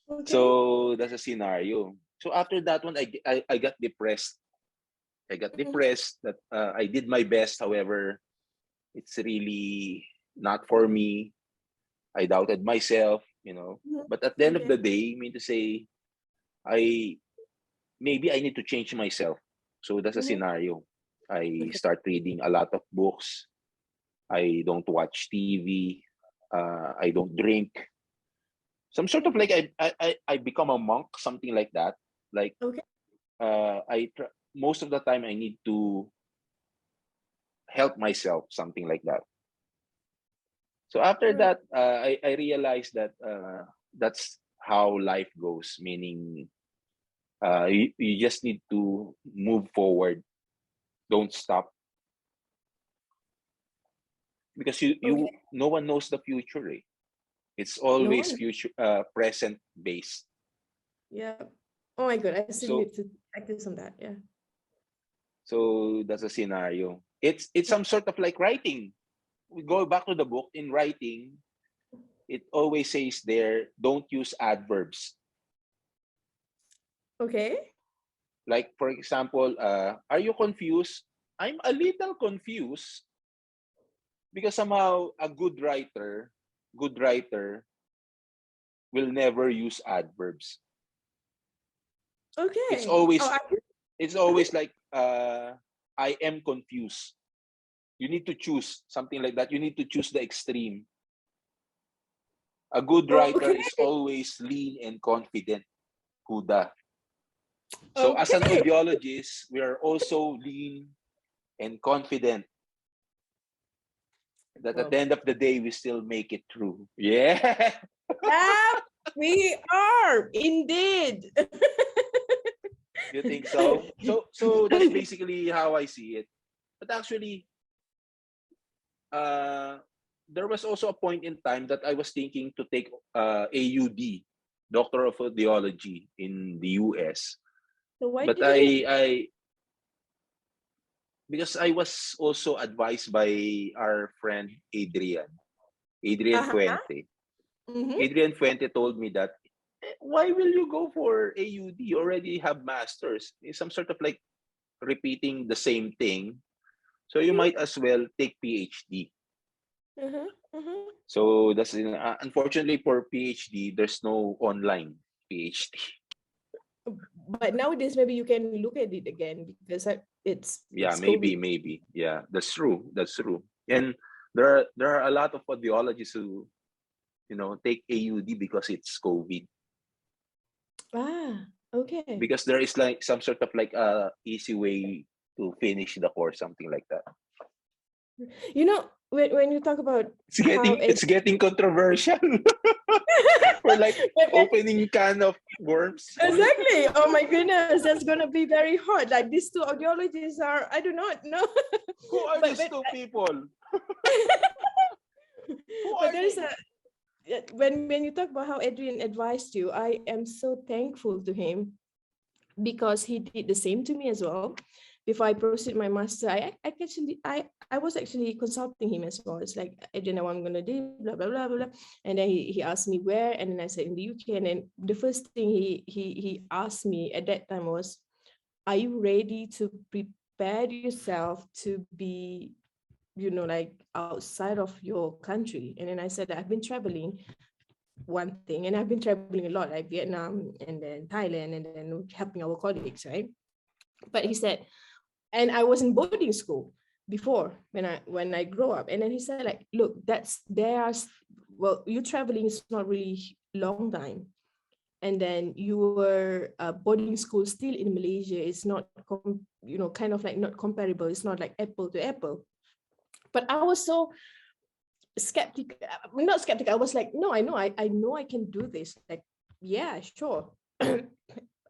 [SPEAKER 2] Okay.
[SPEAKER 1] So that's a scenario. So after that one, I got depressed. I got
[SPEAKER 2] Mm-hmm.
[SPEAKER 1] depressed that I did my best. However, it's really not for me. I doubted myself. But at the end of
[SPEAKER 2] Okay.
[SPEAKER 1] the day, I mean to say, I maybe I need to change myself. So that's a
[SPEAKER 2] Mm-hmm.
[SPEAKER 1] scenario. I
[SPEAKER 2] Okay.
[SPEAKER 1] start reading a lot of books. I don't watch TV. I don't drink. Some sort of like I become a monk, something like that. Like
[SPEAKER 2] Okay.
[SPEAKER 1] most of the time I need to help myself, something like that. So after
[SPEAKER 2] All right.
[SPEAKER 1] that, I realized that that's how life goes. Meaning, you just need to move forward. Don't stop because
[SPEAKER 2] Okay.
[SPEAKER 1] no one knows the future. Eh? It's
[SPEAKER 2] No
[SPEAKER 1] always
[SPEAKER 2] one.
[SPEAKER 1] future present based.
[SPEAKER 2] Yeah. Oh my God. I still
[SPEAKER 1] So
[SPEAKER 2] need to practice on that. Yeah.
[SPEAKER 1] that's a scenario. It's some sort of like writing. We go back to the book. In writing, it always says there, don't use adverbs.
[SPEAKER 2] Okay.
[SPEAKER 1] Like for example, are you confused? I'm a little confused because somehow a good writer will never use adverbs. It's
[SPEAKER 2] Okay. Oh,
[SPEAKER 1] always
[SPEAKER 2] I.
[SPEAKER 1] it's
[SPEAKER 2] Mhm.
[SPEAKER 1] always like I am confused. You need to choose something like that. You need to choose the extreme. A good writer
[SPEAKER 2] Okay.
[SPEAKER 1] is always lean and confident. Huda. So as an
[SPEAKER 2] Okay.
[SPEAKER 1] audiologist, we are also lean and confident that at the
[SPEAKER 2] Well,
[SPEAKER 1] end of the day we still make it through. Yeah.
[SPEAKER 2] yeah, we are indeed.
[SPEAKER 1] You think so? So that's basically how I see it. But actually, uh, there was also a point in time that I was thinking to take AUD, Doctor of Audiology, in the US.
[SPEAKER 2] So why
[SPEAKER 1] But
[SPEAKER 2] did you do?
[SPEAKER 1] I because I was also advised by our friend Adrian
[SPEAKER 2] Uh-huh.
[SPEAKER 1] Fuente.
[SPEAKER 2] Mm-hmm.
[SPEAKER 1] Adrian Fuente told me that why will you go for AUD? You already have masters. It's some sort of like repeating the same thing. So you
[SPEAKER 2] Mm-hmm.
[SPEAKER 1] might as well take PhD.
[SPEAKER 2] Uh-huh. Uh-huh.
[SPEAKER 1] So that's unfortunately for PhD, there's no online PhD.
[SPEAKER 2] but nowadays maybe you can look at it again because
[SPEAKER 1] Yeah,
[SPEAKER 2] it's COVID.
[SPEAKER 1] maybe. Yeah, that's true. That's true. And there are a lot of audiologists who, take AUD because it's COVID.
[SPEAKER 2] Ah, okay.
[SPEAKER 1] Because there is like some sort of like a easy way to finish the course, something like that.
[SPEAKER 2] When you talk about
[SPEAKER 1] It's
[SPEAKER 2] how
[SPEAKER 1] getting it's getting controversial. We're like opening can of worms.
[SPEAKER 2] exactly. Oh my goodness, that's gonna be very hard. Like these two audiologists are, I do not know.
[SPEAKER 1] Who are
[SPEAKER 2] but
[SPEAKER 1] these
[SPEAKER 2] but,
[SPEAKER 1] two people? Who
[SPEAKER 2] but
[SPEAKER 1] are
[SPEAKER 2] there's
[SPEAKER 1] they?
[SPEAKER 2] when you talk about how Adrian advised you, I am so thankful to him because he did the same to me as well. Before I proceed my master, I was actually consulting him as well. It's like, I don't know what I'm gonna do, blah blah blah blah blah. And then he asked me where, and then I said in the UK. And then the first thing he asked me at that time was, "Are you ready to prepare yourself to be, like outside of your country?" And then I said that I've been traveling, one thing, and I've been traveling a lot, like Vietnam and then Thailand, and then helping our colleagues, right? But he said, and I was in boarding school before when I grow up. And then he said, like, look, well, you traveling is not really long time. And then your boarding school still in Malaysia is not kind of like not comparable. It's not like apple to apple. But I was so skeptic, not skeptic. I was like, no, I know I can do this. Like, yeah, sure. But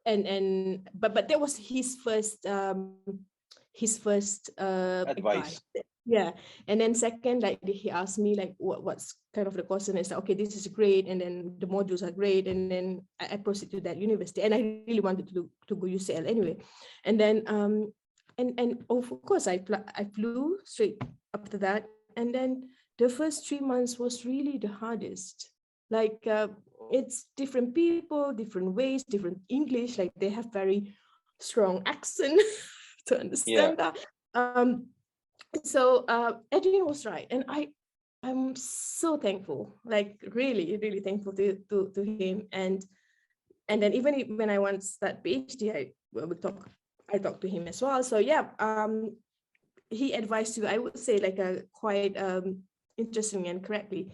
[SPEAKER 2] that was his first advice.
[SPEAKER 1] Advice.
[SPEAKER 2] Yeah. And then second, like he asked me like what's kind of the course, and I said, okay, this is great, and then the modules are great, and then I proceed to that university, and I really wanted to go UCL anyway. And then and of course I flew straight after that. And then the first 3 months was really the hardest. Like it's different people, different ways, different English. Like they have very strong accent to
[SPEAKER 1] Yeah.
[SPEAKER 2] understand that. So Adrian was right, and I'm so thankful, like really, really thankful to him. And then even when I want to start PhD, I talk to him as well. So yeah, he advised you, I would say, like a quite interesting and correctly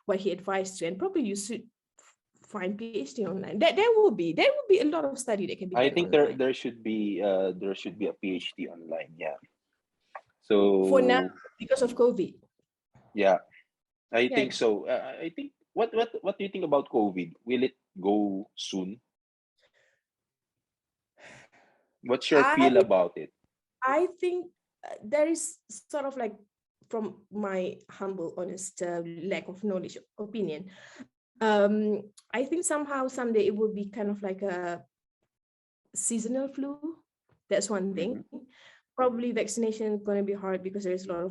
[SPEAKER 2] what he advised you, and probably you should find PhD online. There will be a lot of study that can be
[SPEAKER 1] I
[SPEAKER 2] done
[SPEAKER 1] think there
[SPEAKER 2] online
[SPEAKER 1] there should be a PhD online. Yeah.
[SPEAKER 2] for now
[SPEAKER 1] So
[SPEAKER 2] because of COVID.
[SPEAKER 1] yeah, I
[SPEAKER 2] Yeah,
[SPEAKER 1] think so. I think what do you think about COVID? Will it go soon? What's your feel
[SPEAKER 2] I
[SPEAKER 1] about it?
[SPEAKER 2] I think there is sort of like, from my humble, honest lack of knowledge, opinion. I think somehow someday it will be kind of like a seasonal flu. That's one thing.
[SPEAKER 1] Hmm.
[SPEAKER 2] Probably vaccination is going to be hard because there is a lot of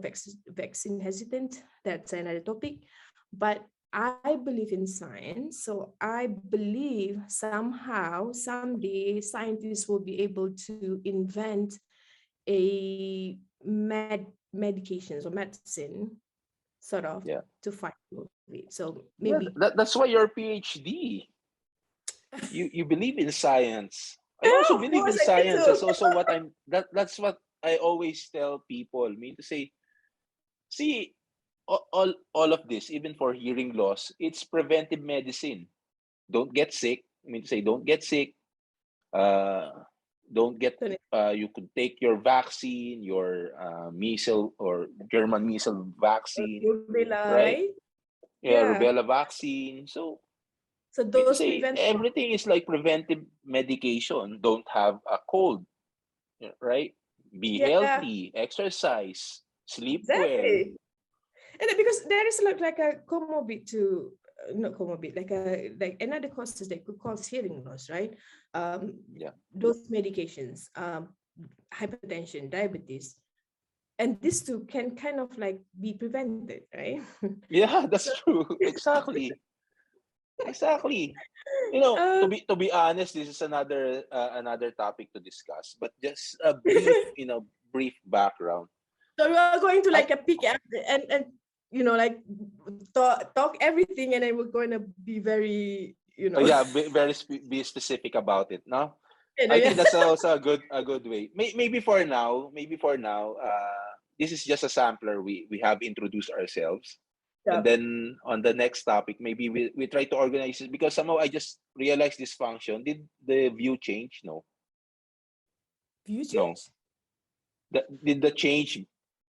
[SPEAKER 2] vaccine hesitant. That's another topic. But I believe in science. So I believe somehow, someday, scientists will be able to invent a medications or medicine, sort of,
[SPEAKER 1] Yeah.
[SPEAKER 2] to fight COVID. So
[SPEAKER 1] Yeah.
[SPEAKER 2] maybe.
[SPEAKER 1] That's why you're a PhD. You believe in science. I also
[SPEAKER 2] Oh, of
[SPEAKER 1] believe in
[SPEAKER 2] course, I need
[SPEAKER 1] science. That's
[SPEAKER 2] to.
[SPEAKER 1] also what that's what I always tell people. I mean to say, see, all of this, even for hearing loss, it's preventive medicine. Don't get sick. I mean to say, don't get sick. Uh, don't get. You could take your vaccine, your measles or German measles vaccine,
[SPEAKER 2] Rubella,
[SPEAKER 1] right?
[SPEAKER 2] right?
[SPEAKER 1] Yeah,
[SPEAKER 2] Yeah.
[SPEAKER 1] rubella vaccine. So
[SPEAKER 2] So
[SPEAKER 1] I mean to
[SPEAKER 2] those
[SPEAKER 1] say,
[SPEAKER 2] prevent.
[SPEAKER 1] everything is like preventive medication. Don't have a cold, right? Be
[SPEAKER 2] Yeah,
[SPEAKER 1] healthy, exercise, sleep well.
[SPEAKER 2] exactly. And then because there is like a comorbid to, not comorbid, like another causes that could cause hearing loss, right?
[SPEAKER 1] Yeah,
[SPEAKER 2] Those medications, hypertension, diabetes, and these two can kind of like be prevented, right?
[SPEAKER 1] yeah,
[SPEAKER 2] So,
[SPEAKER 1] that's true. Exactly, exactly. You know, to
[SPEAKER 2] um,
[SPEAKER 1] be honest, this is another topic to discuss. But just a brief, brief background.
[SPEAKER 2] so we are going to
[SPEAKER 1] I
[SPEAKER 2] like a pick up and like talk everything, and then we're going to be very
[SPEAKER 1] Yeah, be very be specific about it. No, I think that's also a good way. Maybe for now, this is just a sampler. We have introduced ourselves, and
[SPEAKER 2] Yeah.
[SPEAKER 1] then on the next topic, maybe we try to organize it because somehow I just realized this function. Did the view change? No,
[SPEAKER 2] View
[SPEAKER 1] no.
[SPEAKER 2] change?
[SPEAKER 1] Did the change?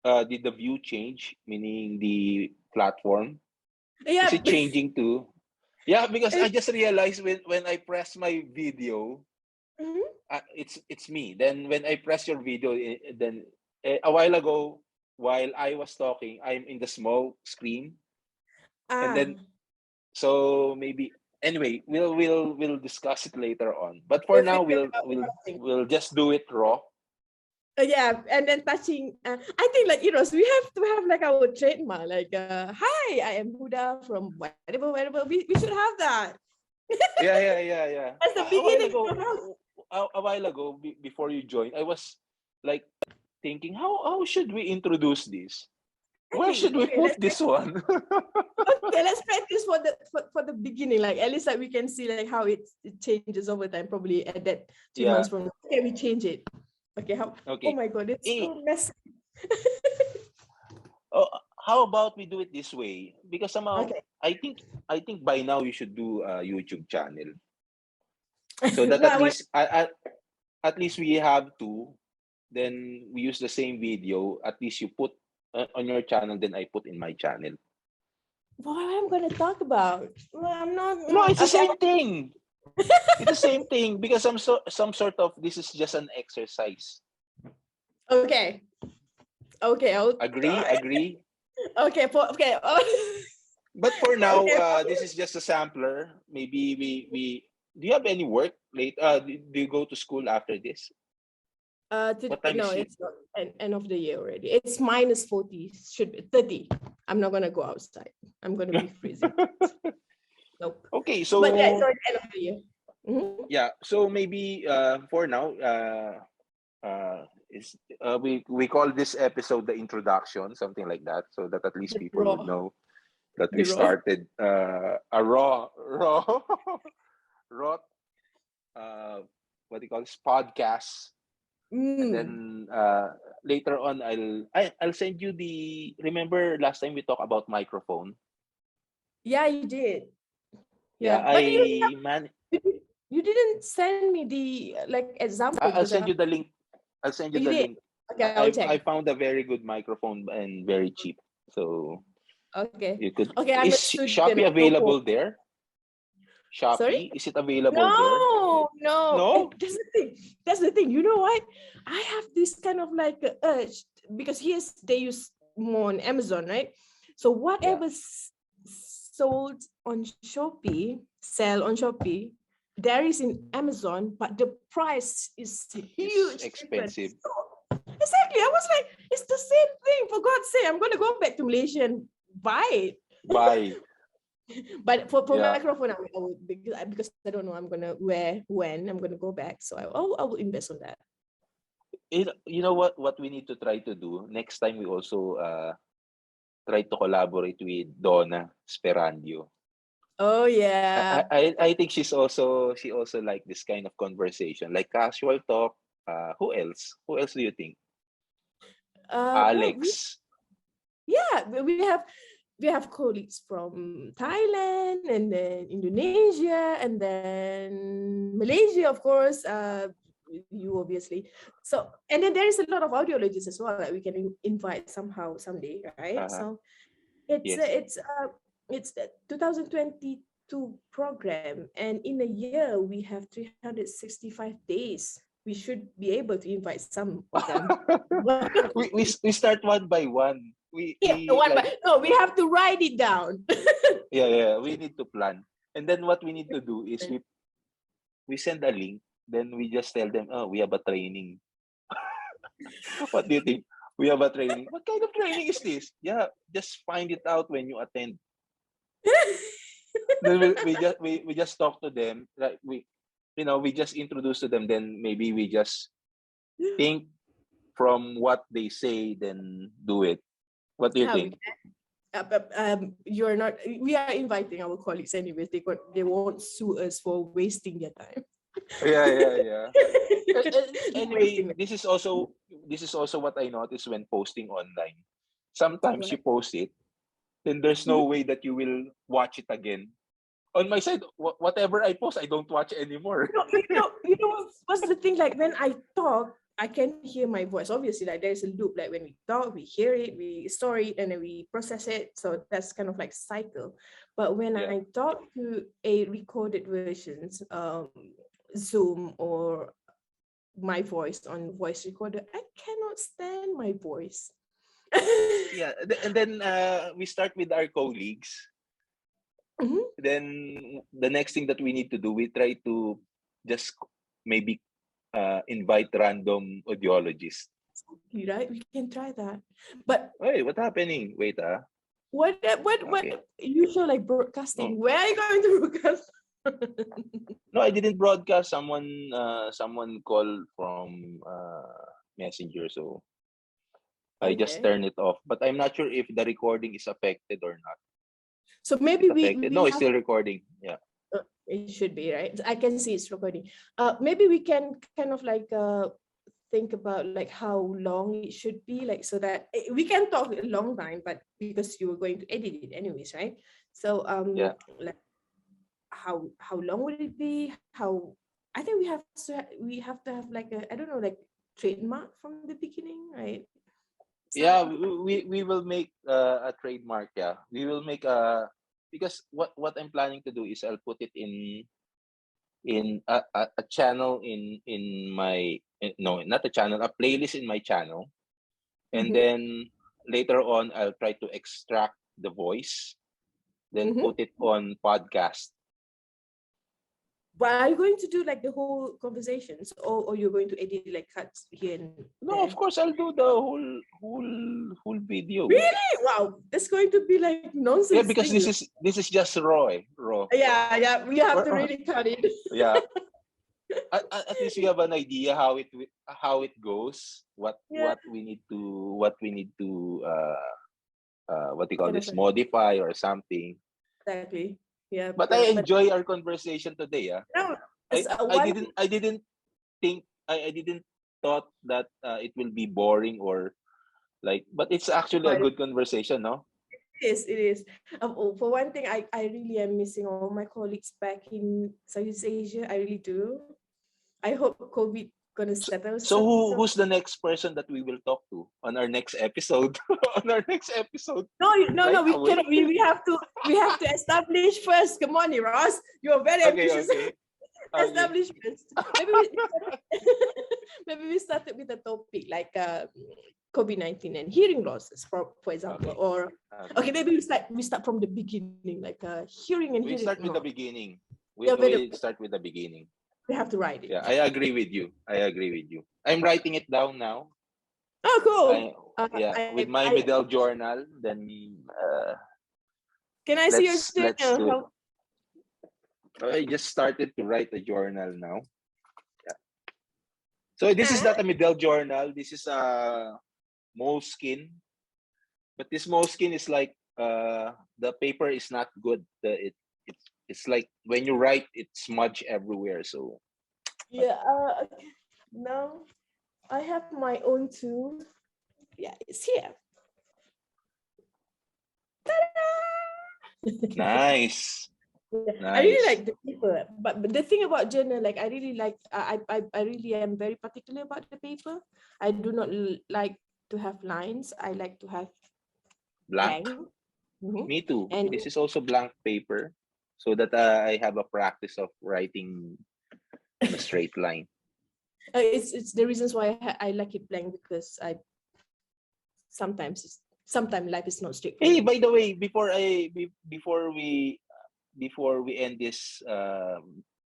[SPEAKER 1] Did the view change? Meaning the platform is
[SPEAKER 2] Yeah.
[SPEAKER 1] it changing too? Yeah, because I
[SPEAKER 2] It-
[SPEAKER 1] just realized when I press my video,
[SPEAKER 2] Mhm.
[SPEAKER 1] it's me. Then when I press your video, then a while ago, while I was talking, I'm in the small screen, and
[SPEAKER 2] Ah,
[SPEAKER 1] then so maybe anyway, we'll discuss it later on. But for
[SPEAKER 2] we'll
[SPEAKER 1] now,
[SPEAKER 2] figure it out something.
[SPEAKER 1] we'll just do it raw.
[SPEAKER 2] Yeah, and then touching. I think like so we have to have like our trademark. Like, hi, I am Huda from whatever, whatever. We should have that
[SPEAKER 1] Yeah.
[SPEAKER 2] as the
[SPEAKER 1] A while
[SPEAKER 2] beginning.
[SPEAKER 1] ago, a while ago, before you joined, I was like thinking, how should we introduce this? Where
[SPEAKER 2] Exactly.
[SPEAKER 1] should we
[SPEAKER 2] Okay,
[SPEAKER 1] put this one?
[SPEAKER 2] let's practice for the beginning. Like at least like we can see like how it changes over time. Probably at that 2 months
[SPEAKER 1] Yeah.
[SPEAKER 2] from now. Okay, we change it. Okay, how? Oh
[SPEAKER 1] Okay.
[SPEAKER 2] my God, it's
[SPEAKER 1] Eh,
[SPEAKER 2] so messy.
[SPEAKER 1] oh, how about we do it this way? Because somehow
[SPEAKER 2] Okay.
[SPEAKER 1] I think by now you should do a YouTube channel so that
[SPEAKER 2] Why?
[SPEAKER 1] at least we have two. Then we use the same video. At least you put on your channel. Then I put in my channel.
[SPEAKER 2] What I'm gonna talk about? Well, I'm not.
[SPEAKER 1] No, it's the
[SPEAKER 2] Okay.
[SPEAKER 1] same thing. It's the same thing because some sort of this is just an exercise.
[SPEAKER 2] Okay. Okay. I'll
[SPEAKER 1] Agree,
[SPEAKER 2] try.
[SPEAKER 1] agree.
[SPEAKER 2] Okay. Okay.
[SPEAKER 1] But for now,
[SPEAKER 2] Okay.
[SPEAKER 1] this is just a sampler. Maybe we do you have any work late? Do you go to school after this? What time
[SPEAKER 2] No,
[SPEAKER 1] is it?
[SPEAKER 2] it's not end of the year already. It's -40. Should be 30. I'm not gonna go outside. I'm gonna be freezing. Nope.
[SPEAKER 1] Okay,
[SPEAKER 2] But yeah, it's
[SPEAKER 1] so
[SPEAKER 2] already end of the year. Mhm.
[SPEAKER 1] yeah, so maybe for now, is we call this episode the introduction, something like that, so that at least
[SPEAKER 2] The
[SPEAKER 1] people would
[SPEAKER 2] raw.
[SPEAKER 1] know that we
[SPEAKER 2] The raw.
[SPEAKER 1] started a raw raw what do you call this podcast, and then
[SPEAKER 2] Mm.
[SPEAKER 1] later on I'll send you the. Remember last time we talked about microphone?
[SPEAKER 2] Yeah, you did.
[SPEAKER 1] Yeah,
[SPEAKER 2] Yeah, but you you didn't send me the like example
[SPEAKER 1] I'll
[SPEAKER 2] because I
[SPEAKER 1] send
[SPEAKER 2] have.
[SPEAKER 1] you the link. I'll send you
[SPEAKER 2] You
[SPEAKER 1] the
[SPEAKER 2] did.
[SPEAKER 1] link.
[SPEAKER 2] Okay, I will
[SPEAKER 1] I
[SPEAKER 2] check.
[SPEAKER 1] found a very good microphone and very cheap. So
[SPEAKER 2] Okay.
[SPEAKER 1] you could.
[SPEAKER 2] Okay, I'm
[SPEAKER 1] Is
[SPEAKER 2] a student.
[SPEAKER 1] Shopee
[SPEAKER 2] No phone.
[SPEAKER 1] available there?
[SPEAKER 2] Sorry?
[SPEAKER 1] Shopee, is it available there?
[SPEAKER 2] No, no.
[SPEAKER 1] No.
[SPEAKER 2] That's the thing. That's the thing. You know what? I have this kind of like urge because here's they use more on Amazon, right? So
[SPEAKER 1] Yeah,
[SPEAKER 2] whatever sold on Shopee, sell on Shopee, there is in Amazon, but the price is
[SPEAKER 1] it's
[SPEAKER 2] huge
[SPEAKER 1] expensive.
[SPEAKER 2] difference. So, exactly. I was like, it's the same thing. For God's sake, I'm gonna go back to Malaysia and buy it.
[SPEAKER 1] Buy.
[SPEAKER 2] But for
[SPEAKER 1] Yeah.
[SPEAKER 2] microphone, I will because I don't know I'm gonna wear when I'm gonna go back, so I will invest on that.
[SPEAKER 1] You know what we need to try to do next time. We also try to collaborate with Donna Sperandio.
[SPEAKER 2] Oh yeah.
[SPEAKER 1] I think she also like this kind of conversation, like casual talk. Who else? Who else do you think?
[SPEAKER 2] Well,
[SPEAKER 1] Alex.
[SPEAKER 2] yeah, we have colleagues from Thailand and then Indonesia and then Malaysia, of course. You obviously. So and then there is a lot of audiologists as well that we can invite somehow someday, right?
[SPEAKER 1] Uh,
[SPEAKER 2] So it's
[SPEAKER 1] yes.
[SPEAKER 2] it's the 2022 program, and in a year we have 365 days. We should be able to invite some of them.
[SPEAKER 1] We start one by one.
[SPEAKER 2] Yeah,
[SPEAKER 1] We
[SPEAKER 2] one
[SPEAKER 1] like
[SPEAKER 2] by no, we have to write it down.
[SPEAKER 1] yeah. We need to plan, and then what we need to do is we send a link. Then we just tell them, oh, we have a training. What do you think? We have a training. What kind of training is this? Yeah, just find it out when you attend. Then we just talk to them. Like we just introduce to them. Then maybe we just think from what they say, then do it. What do you
[SPEAKER 2] Yeah,
[SPEAKER 1] think?
[SPEAKER 2] you're not. We are inviting our colleagues anyways. They won't sue us for wasting their time.
[SPEAKER 1] Yeah. Anyway,
[SPEAKER 2] Wasting
[SPEAKER 1] this is also what I noticed when posting online. Sometimes you
[SPEAKER 2] what?
[SPEAKER 1] post it, then there's no
[SPEAKER 2] Mhm.
[SPEAKER 1] way that you will watch it again. On my side, whatever I post, I don't watch anymore.
[SPEAKER 2] No, what's the thing? Like when I talk, I can hear my voice. Obviously, like there's a loop. Like when we talk, we hear it, we store it, and then we process it. So that's kind of like cycle. But when
[SPEAKER 1] Yeah.
[SPEAKER 2] I talk to a recorded versions, Zoom or my voice on voice recorder, I cannot stand my voice.
[SPEAKER 1] Yeah. And then we start with our colleagues.
[SPEAKER 2] Mhm.
[SPEAKER 1] Then the next thing that we need to do, we try to just maybe invite random audiologists.
[SPEAKER 2] Right? We can try that. But
[SPEAKER 1] Hey, what happening? Wait,
[SPEAKER 2] what
[SPEAKER 1] okay.
[SPEAKER 2] usual like
[SPEAKER 1] No,
[SPEAKER 2] broadcasting? Where are you going to broadcast?
[SPEAKER 1] no, I didn't broadcast. Someone called from Messenger, so I just
[SPEAKER 2] Okay.
[SPEAKER 1] turned it off. But I'm not sure if the recording is affected or not.
[SPEAKER 2] So
[SPEAKER 1] Is it
[SPEAKER 2] maybe
[SPEAKER 1] affected?
[SPEAKER 2] we
[SPEAKER 1] No, it's
[SPEAKER 2] have
[SPEAKER 1] still recording. Yeah.
[SPEAKER 2] it should be right. I can see it's recording. Maybe we can kind of like think about like how long it should be, like so that we can talk a long time, but because you were going to edit it anyways, right? So
[SPEAKER 1] Yeah.
[SPEAKER 2] like how long would it be? How I think we have to have like a I don't know like trademark from the beginning, right?
[SPEAKER 1] Yeah,
[SPEAKER 2] Some
[SPEAKER 1] we will make a trademark. Yeah, we will make because what I'm planning to do is I'll put it in a channel in my no, not a channel, a playlist in my channel, and
[SPEAKER 2] Mhm,
[SPEAKER 1] then later on I'll try to extract the voice, then
[SPEAKER 2] mhm.
[SPEAKER 1] put it on podcast.
[SPEAKER 2] But are you going to do like the whole conversations, or you're going to edit like cuts here and
[SPEAKER 1] No,
[SPEAKER 2] there?
[SPEAKER 1] of course I'll do the whole video.
[SPEAKER 2] Really? Wow, that's going to be like
[SPEAKER 1] Yeah,
[SPEAKER 2] nonsense
[SPEAKER 1] because
[SPEAKER 2] thing.
[SPEAKER 1] this is just raw, raw.
[SPEAKER 2] Yeah, we have
[SPEAKER 1] Or,
[SPEAKER 2] to really cut it.
[SPEAKER 1] yeah, at least we have an idea how it goes,
[SPEAKER 2] Yeah,
[SPEAKER 1] what we need to what do you call
[SPEAKER 2] kind of
[SPEAKER 1] this,
[SPEAKER 2] like
[SPEAKER 1] modify or something.
[SPEAKER 2] exactly. Yeah,
[SPEAKER 1] But I
[SPEAKER 2] but
[SPEAKER 1] enjoy our conversation today.
[SPEAKER 2] no,
[SPEAKER 1] I
[SPEAKER 2] it's a
[SPEAKER 1] I
[SPEAKER 2] one.
[SPEAKER 1] didn't I didn't think I didn't thought that it will be boring or like, but it's actually a good conversation, no?
[SPEAKER 2] It is. For one thing, I really am missing all my colleagues back in Southeast Asia. I really do. I hope COVID gonna
[SPEAKER 1] So,
[SPEAKER 2] settle
[SPEAKER 1] so
[SPEAKER 2] soon.
[SPEAKER 1] who's the next person that we will talk to on our next episode? On our next episode,
[SPEAKER 2] No, no,
[SPEAKER 1] right
[SPEAKER 2] we
[SPEAKER 1] away.
[SPEAKER 2] cannot. We have to establish first. Come on, Ross. You're very
[SPEAKER 1] Okay,
[SPEAKER 2] ambitious.
[SPEAKER 1] okay, okay.
[SPEAKER 2] Establish first. Maybe we maybe we started with a topic like COVID-19 and hearing losses, for example,
[SPEAKER 1] Okay,
[SPEAKER 2] or
[SPEAKER 1] okay.
[SPEAKER 2] okay, maybe we start from the beginning, like hearing and
[SPEAKER 1] We
[SPEAKER 2] hearing
[SPEAKER 1] start with
[SPEAKER 2] loss.
[SPEAKER 1] the beginning.
[SPEAKER 2] Yeah,
[SPEAKER 1] We start with the beginning.
[SPEAKER 2] we have to write it.
[SPEAKER 1] Yeah, I agree with you. I agree with you. I'm writing it down now.
[SPEAKER 2] Oh, cool.
[SPEAKER 1] I Yeah, with my
[SPEAKER 2] I
[SPEAKER 1] middle journal. Then
[SPEAKER 2] can I see your
[SPEAKER 1] let's
[SPEAKER 2] journal?
[SPEAKER 1] do it. I just started to write a journal now. Yeah. So this is not a middle journal. This is a moleskin. But this moleskin is like the paper is not good. It's like when you write, it smudge everywhere. So
[SPEAKER 2] Yeah. Okay. Now I have my own too. Yeah, it's here.
[SPEAKER 1] nice,
[SPEAKER 2] Yeah, I really
[SPEAKER 1] nice.
[SPEAKER 2] like the paper, but the thing about journal, like I really like, I really am very particular about the paper. I do not like to have lines. I like to have
[SPEAKER 1] Blank.
[SPEAKER 2] blank. Mhm.
[SPEAKER 1] Me too.
[SPEAKER 2] And
[SPEAKER 1] This is also blank paper, so that I have a practice of writing on a straight line.
[SPEAKER 2] it's the reasons why I like it blank because I sometimes life is not
[SPEAKER 1] Hey,
[SPEAKER 2] straightforward.
[SPEAKER 1] by the way, before we end this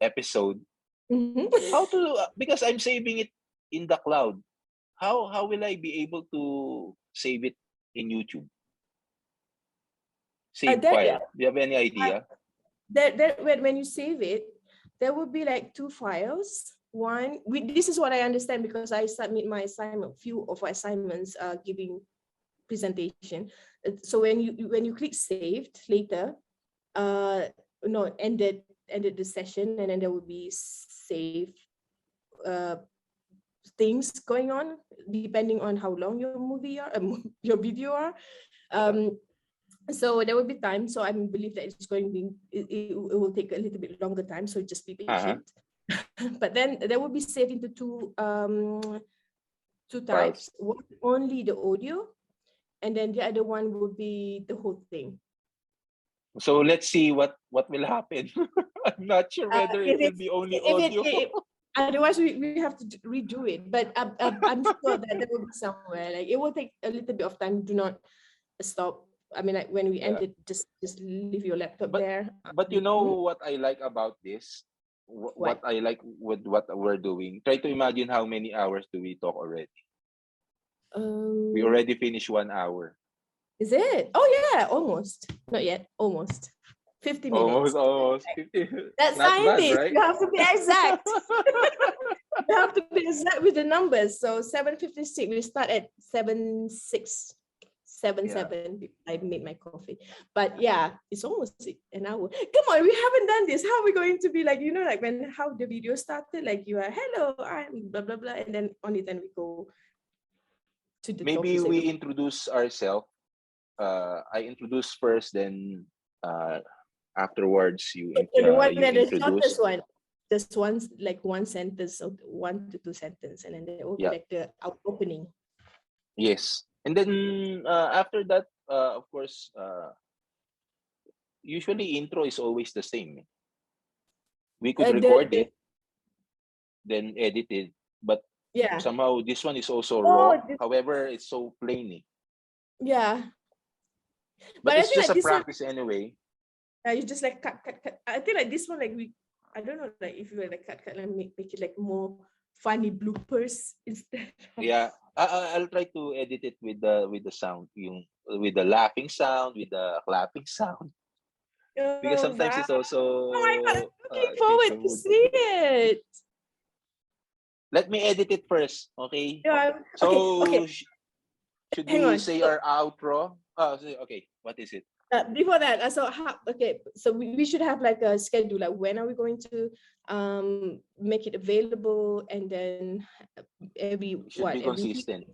[SPEAKER 1] episode,
[SPEAKER 2] Mhm.
[SPEAKER 1] how to because I'm saving it in the cloud. How will I be able to save it in YouTube? Save
[SPEAKER 2] There,
[SPEAKER 1] file. Do you have any idea?
[SPEAKER 2] when you save it, there will be like two files. One, this is what I understand because I submit my assignment, few of my assignments giving presentation. So when you click saved later, no, ended ended the session, and then there would be safe things going on depending on how long your movie are, your video are. So there will be time. So I believe that it's going to be, it will take a little bit longer time. So just be patient. But then there will be saved into two types. One, only the audio, and then the other one will be the whole thing.
[SPEAKER 1] So let's see what will happen. I'm not sure whether it will be only audio.
[SPEAKER 2] Otherwise, we have to redo it. But I'm sure that there will be somewhere. Like, it will take a little bit of time. Do not stop. I mean, like, when we end it, just leave your laptop there.
[SPEAKER 1] But you know what I like about this? What I like with what we're doing? Try to imagine how many hours do we talk already? We already finished 1 hour.
[SPEAKER 2] Is it? Oh yeah, almost. Not yet. Almost. 50 minutes.
[SPEAKER 1] Almost 50.
[SPEAKER 2] That's
[SPEAKER 1] not
[SPEAKER 2] scientist.
[SPEAKER 1] bad, right?
[SPEAKER 2] You have to be exact. You have to be exact with the numbers. So 7:56. We start at 7:07. I made my coffee. But yeah, it's almost an hour. Come on, we haven't done this. How are we going to be like, you know, like how the video started? Like, you are, hello, I'm blah blah blah, and then on it, and we go to the
[SPEAKER 1] maybe
[SPEAKER 2] topics.
[SPEAKER 1] we introduce ourselves. I introduce first, then afterwards you introduce.
[SPEAKER 2] Just one, like one sentence or 1 to 2 sentences, and then there will be like the opening.
[SPEAKER 1] Yes, and then after that, of course, usually intro is always the same. We could record it, then edit it, but somehow this one is also raw. However, it's so plain.
[SPEAKER 2] Yeah.
[SPEAKER 1] But it's just like a practice anyway.
[SPEAKER 2] You just like cut. I think like this one, like I don't know, like if you like cut and make it like more funny bloopers instead.
[SPEAKER 1] Yeah, I'll try to edit it with the sound, with the laughing sound, with the clapping sound. Because sometimes it's also.
[SPEAKER 2] Oh my God, I'm looking forward to see it.
[SPEAKER 1] Let me edit it first, okay?
[SPEAKER 2] Yeah.
[SPEAKER 1] So
[SPEAKER 2] okay.
[SPEAKER 1] Should we say our outro? Okay. What is it?
[SPEAKER 2] Before that, so we should have like a schedule. Like, when are we going to make it available? And then every
[SPEAKER 1] should be consistent.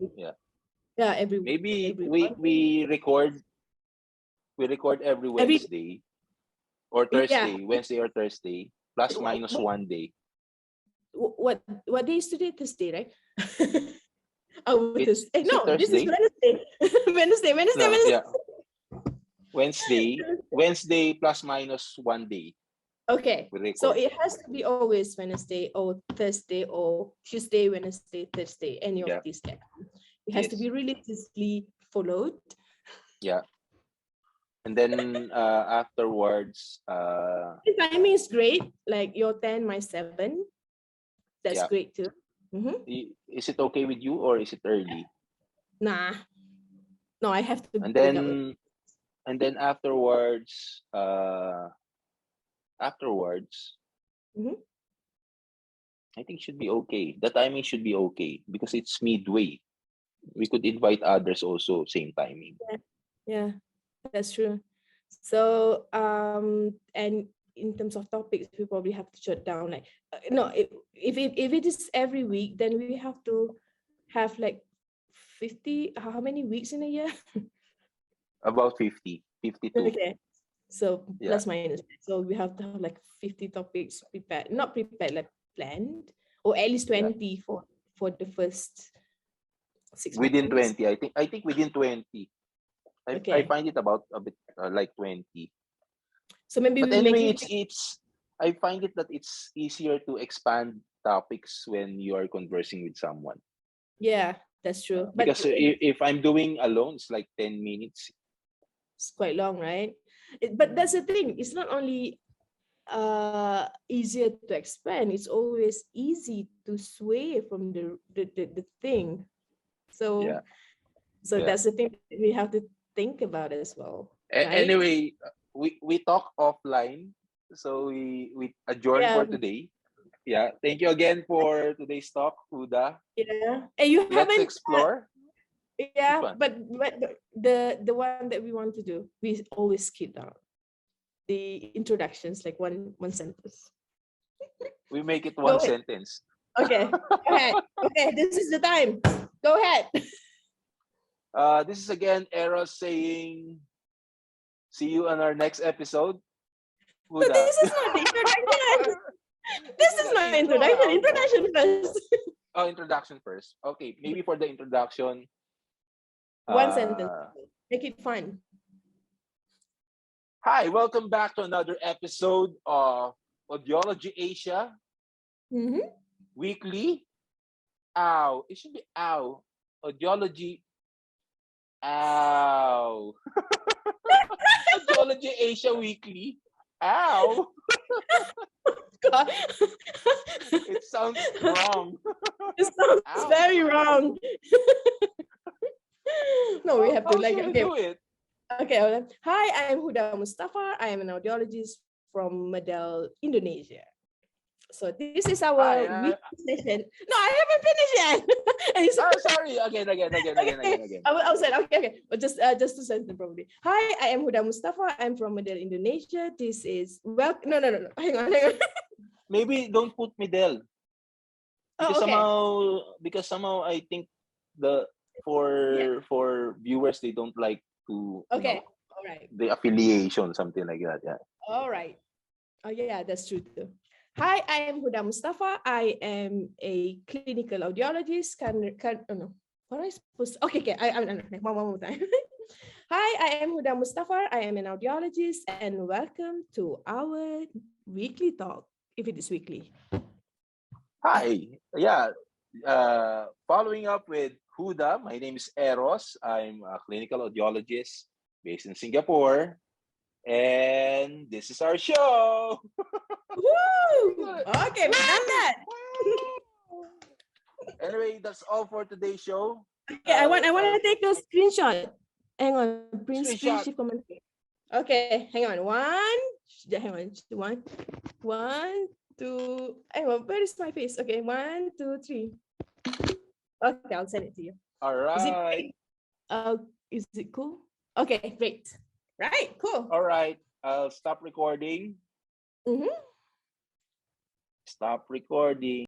[SPEAKER 2] Every
[SPEAKER 1] maybe we record every Wednesday or Thursday. Wednesday or Thursday, plus minus 1 day.
[SPEAKER 2] What day is today? Thursday, right? Oh, this is
[SPEAKER 1] Thursday?
[SPEAKER 2] Wednesday.
[SPEAKER 1] Yeah. Wednesday plus minus 1 day.
[SPEAKER 2] Okay, so it has to be always Wednesday or Thursday or Tuesday, Wednesday, Thursday, any of these days. It has to be religiously followed.
[SPEAKER 1] Yeah. And then afterwards,
[SPEAKER 2] the timing is great. Like your 10, my 7. That's great too.
[SPEAKER 1] Is it okay with you, or is it early?
[SPEAKER 2] Nah. No, I have to.
[SPEAKER 1] And then afterwards, I think should be okay. The timing should be okay because it's midway. We could invite others also, same timing.
[SPEAKER 2] Yeah, that's true. So and in terms of topics, we probably have to shut down. Like, if it is every week, then we have to have like 50. How many weeks in a year?
[SPEAKER 1] About 50, 52.
[SPEAKER 2] Okay, so plus minus. So we have to have like 50 topics prepared, not prepared, like planned, or at least 20 for the first 6 months.
[SPEAKER 1] Within 20, I think within 20. I find it about a bit like 20.
[SPEAKER 2] So maybe
[SPEAKER 1] but anyway, it's I find it that it's easier to expand topics when you are conversing with someone.
[SPEAKER 2] Yeah, that's true.
[SPEAKER 1] Because if I'm doing alone, it's like 10 minutes.
[SPEAKER 2] It's quite long, right? But that's the thing. It's not only easier to expand, it's always easy to sway from the thing. So that's the thing that we have to think about as well. Right?
[SPEAKER 1] Anyway, we talk offline, so we adjourn for today. Yeah, thank you again for today's talk, Huda.
[SPEAKER 2] Yeah, and
[SPEAKER 1] let's explore.
[SPEAKER 2] But the one that we want to do, we always skip out. the introductions, like one sentence.
[SPEAKER 1] We make it
[SPEAKER 2] Go
[SPEAKER 1] one
[SPEAKER 2] ahead.
[SPEAKER 1] sentence.
[SPEAKER 2] Okay, go ahead. Okay, this is the time. Go ahead.
[SPEAKER 1] This is again Eros saying, see you on our next episode.
[SPEAKER 2] But
[SPEAKER 1] Huda.
[SPEAKER 2] this is not the introduction. This is
[SPEAKER 1] the
[SPEAKER 2] not
[SPEAKER 1] intro or
[SPEAKER 2] introduction.
[SPEAKER 1] outro?
[SPEAKER 2] Introduction first.
[SPEAKER 1] Oh, introduction first. Okay, maybe for the introduction.
[SPEAKER 2] One sentence.
[SPEAKER 1] Uh,
[SPEAKER 2] Make it fun.
[SPEAKER 1] Hi, welcome back to another episode of Audiology Asia
[SPEAKER 2] Mm-hmm.
[SPEAKER 1] Weekly. Ow. It should be ow. Audiology. Ow. Audiology Asia Weekly. Ow.
[SPEAKER 2] God.
[SPEAKER 1] It sounds wrong.
[SPEAKER 2] It sounds
[SPEAKER 1] Ow.
[SPEAKER 2] very wrong. No, we have to
[SPEAKER 1] How
[SPEAKER 2] like,
[SPEAKER 1] should we
[SPEAKER 2] okay.
[SPEAKER 1] do it?
[SPEAKER 2] Okay, hold on. Hi, I am Huda Mustafa. I am an audiologist from Medel, Indonesia. So this is our
[SPEAKER 1] Hi,
[SPEAKER 2] weekly session. No, I haven't finished yet. And it's-
[SPEAKER 1] Oh, sorry. Again.
[SPEAKER 2] I was saying, okay. But just to send them probably. Hi, I am Huda Mustafa. I'm from Medel, Indonesia. This is no. Hang on.
[SPEAKER 1] Maybe don't put Midel. Because
[SPEAKER 2] Oh, okay.
[SPEAKER 1] somehow I think for viewers they don't like to
[SPEAKER 2] Okay. All right.
[SPEAKER 1] the affiliation, something like that. Yeah.
[SPEAKER 2] All right. Oh, yeah, that's true too. Hi, I am Huda Mustafa. I am a clinical audiologist. Oh no, what am I supposed to? Okay, one more time. Hi, I am Huda Mustafa. I am an audiologist, and welcome to our weekly talk, if it is weekly.
[SPEAKER 1] Hi. Yeah. Following up with Huda, my name is Eros. I'm a clinical audiologist based in Singapore. And this is our show.
[SPEAKER 2] Woo! Okay, we've done that.
[SPEAKER 1] Anyway, that's all for today's show.
[SPEAKER 2] Okay, I want to take a screenshot. Hang on, print screen
[SPEAKER 1] Screenshot.
[SPEAKER 2] shift comment. Okay, hang on. One, two. Hang on, where is my face? Okay, 1, 2, 3. Okay, I'll send it to you.
[SPEAKER 1] All right.
[SPEAKER 2] Is it cool? Okay, great. Right, cool.
[SPEAKER 1] All right. I'll stop recording.
[SPEAKER 2] Mm-hmm.
[SPEAKER 1] Stop recording.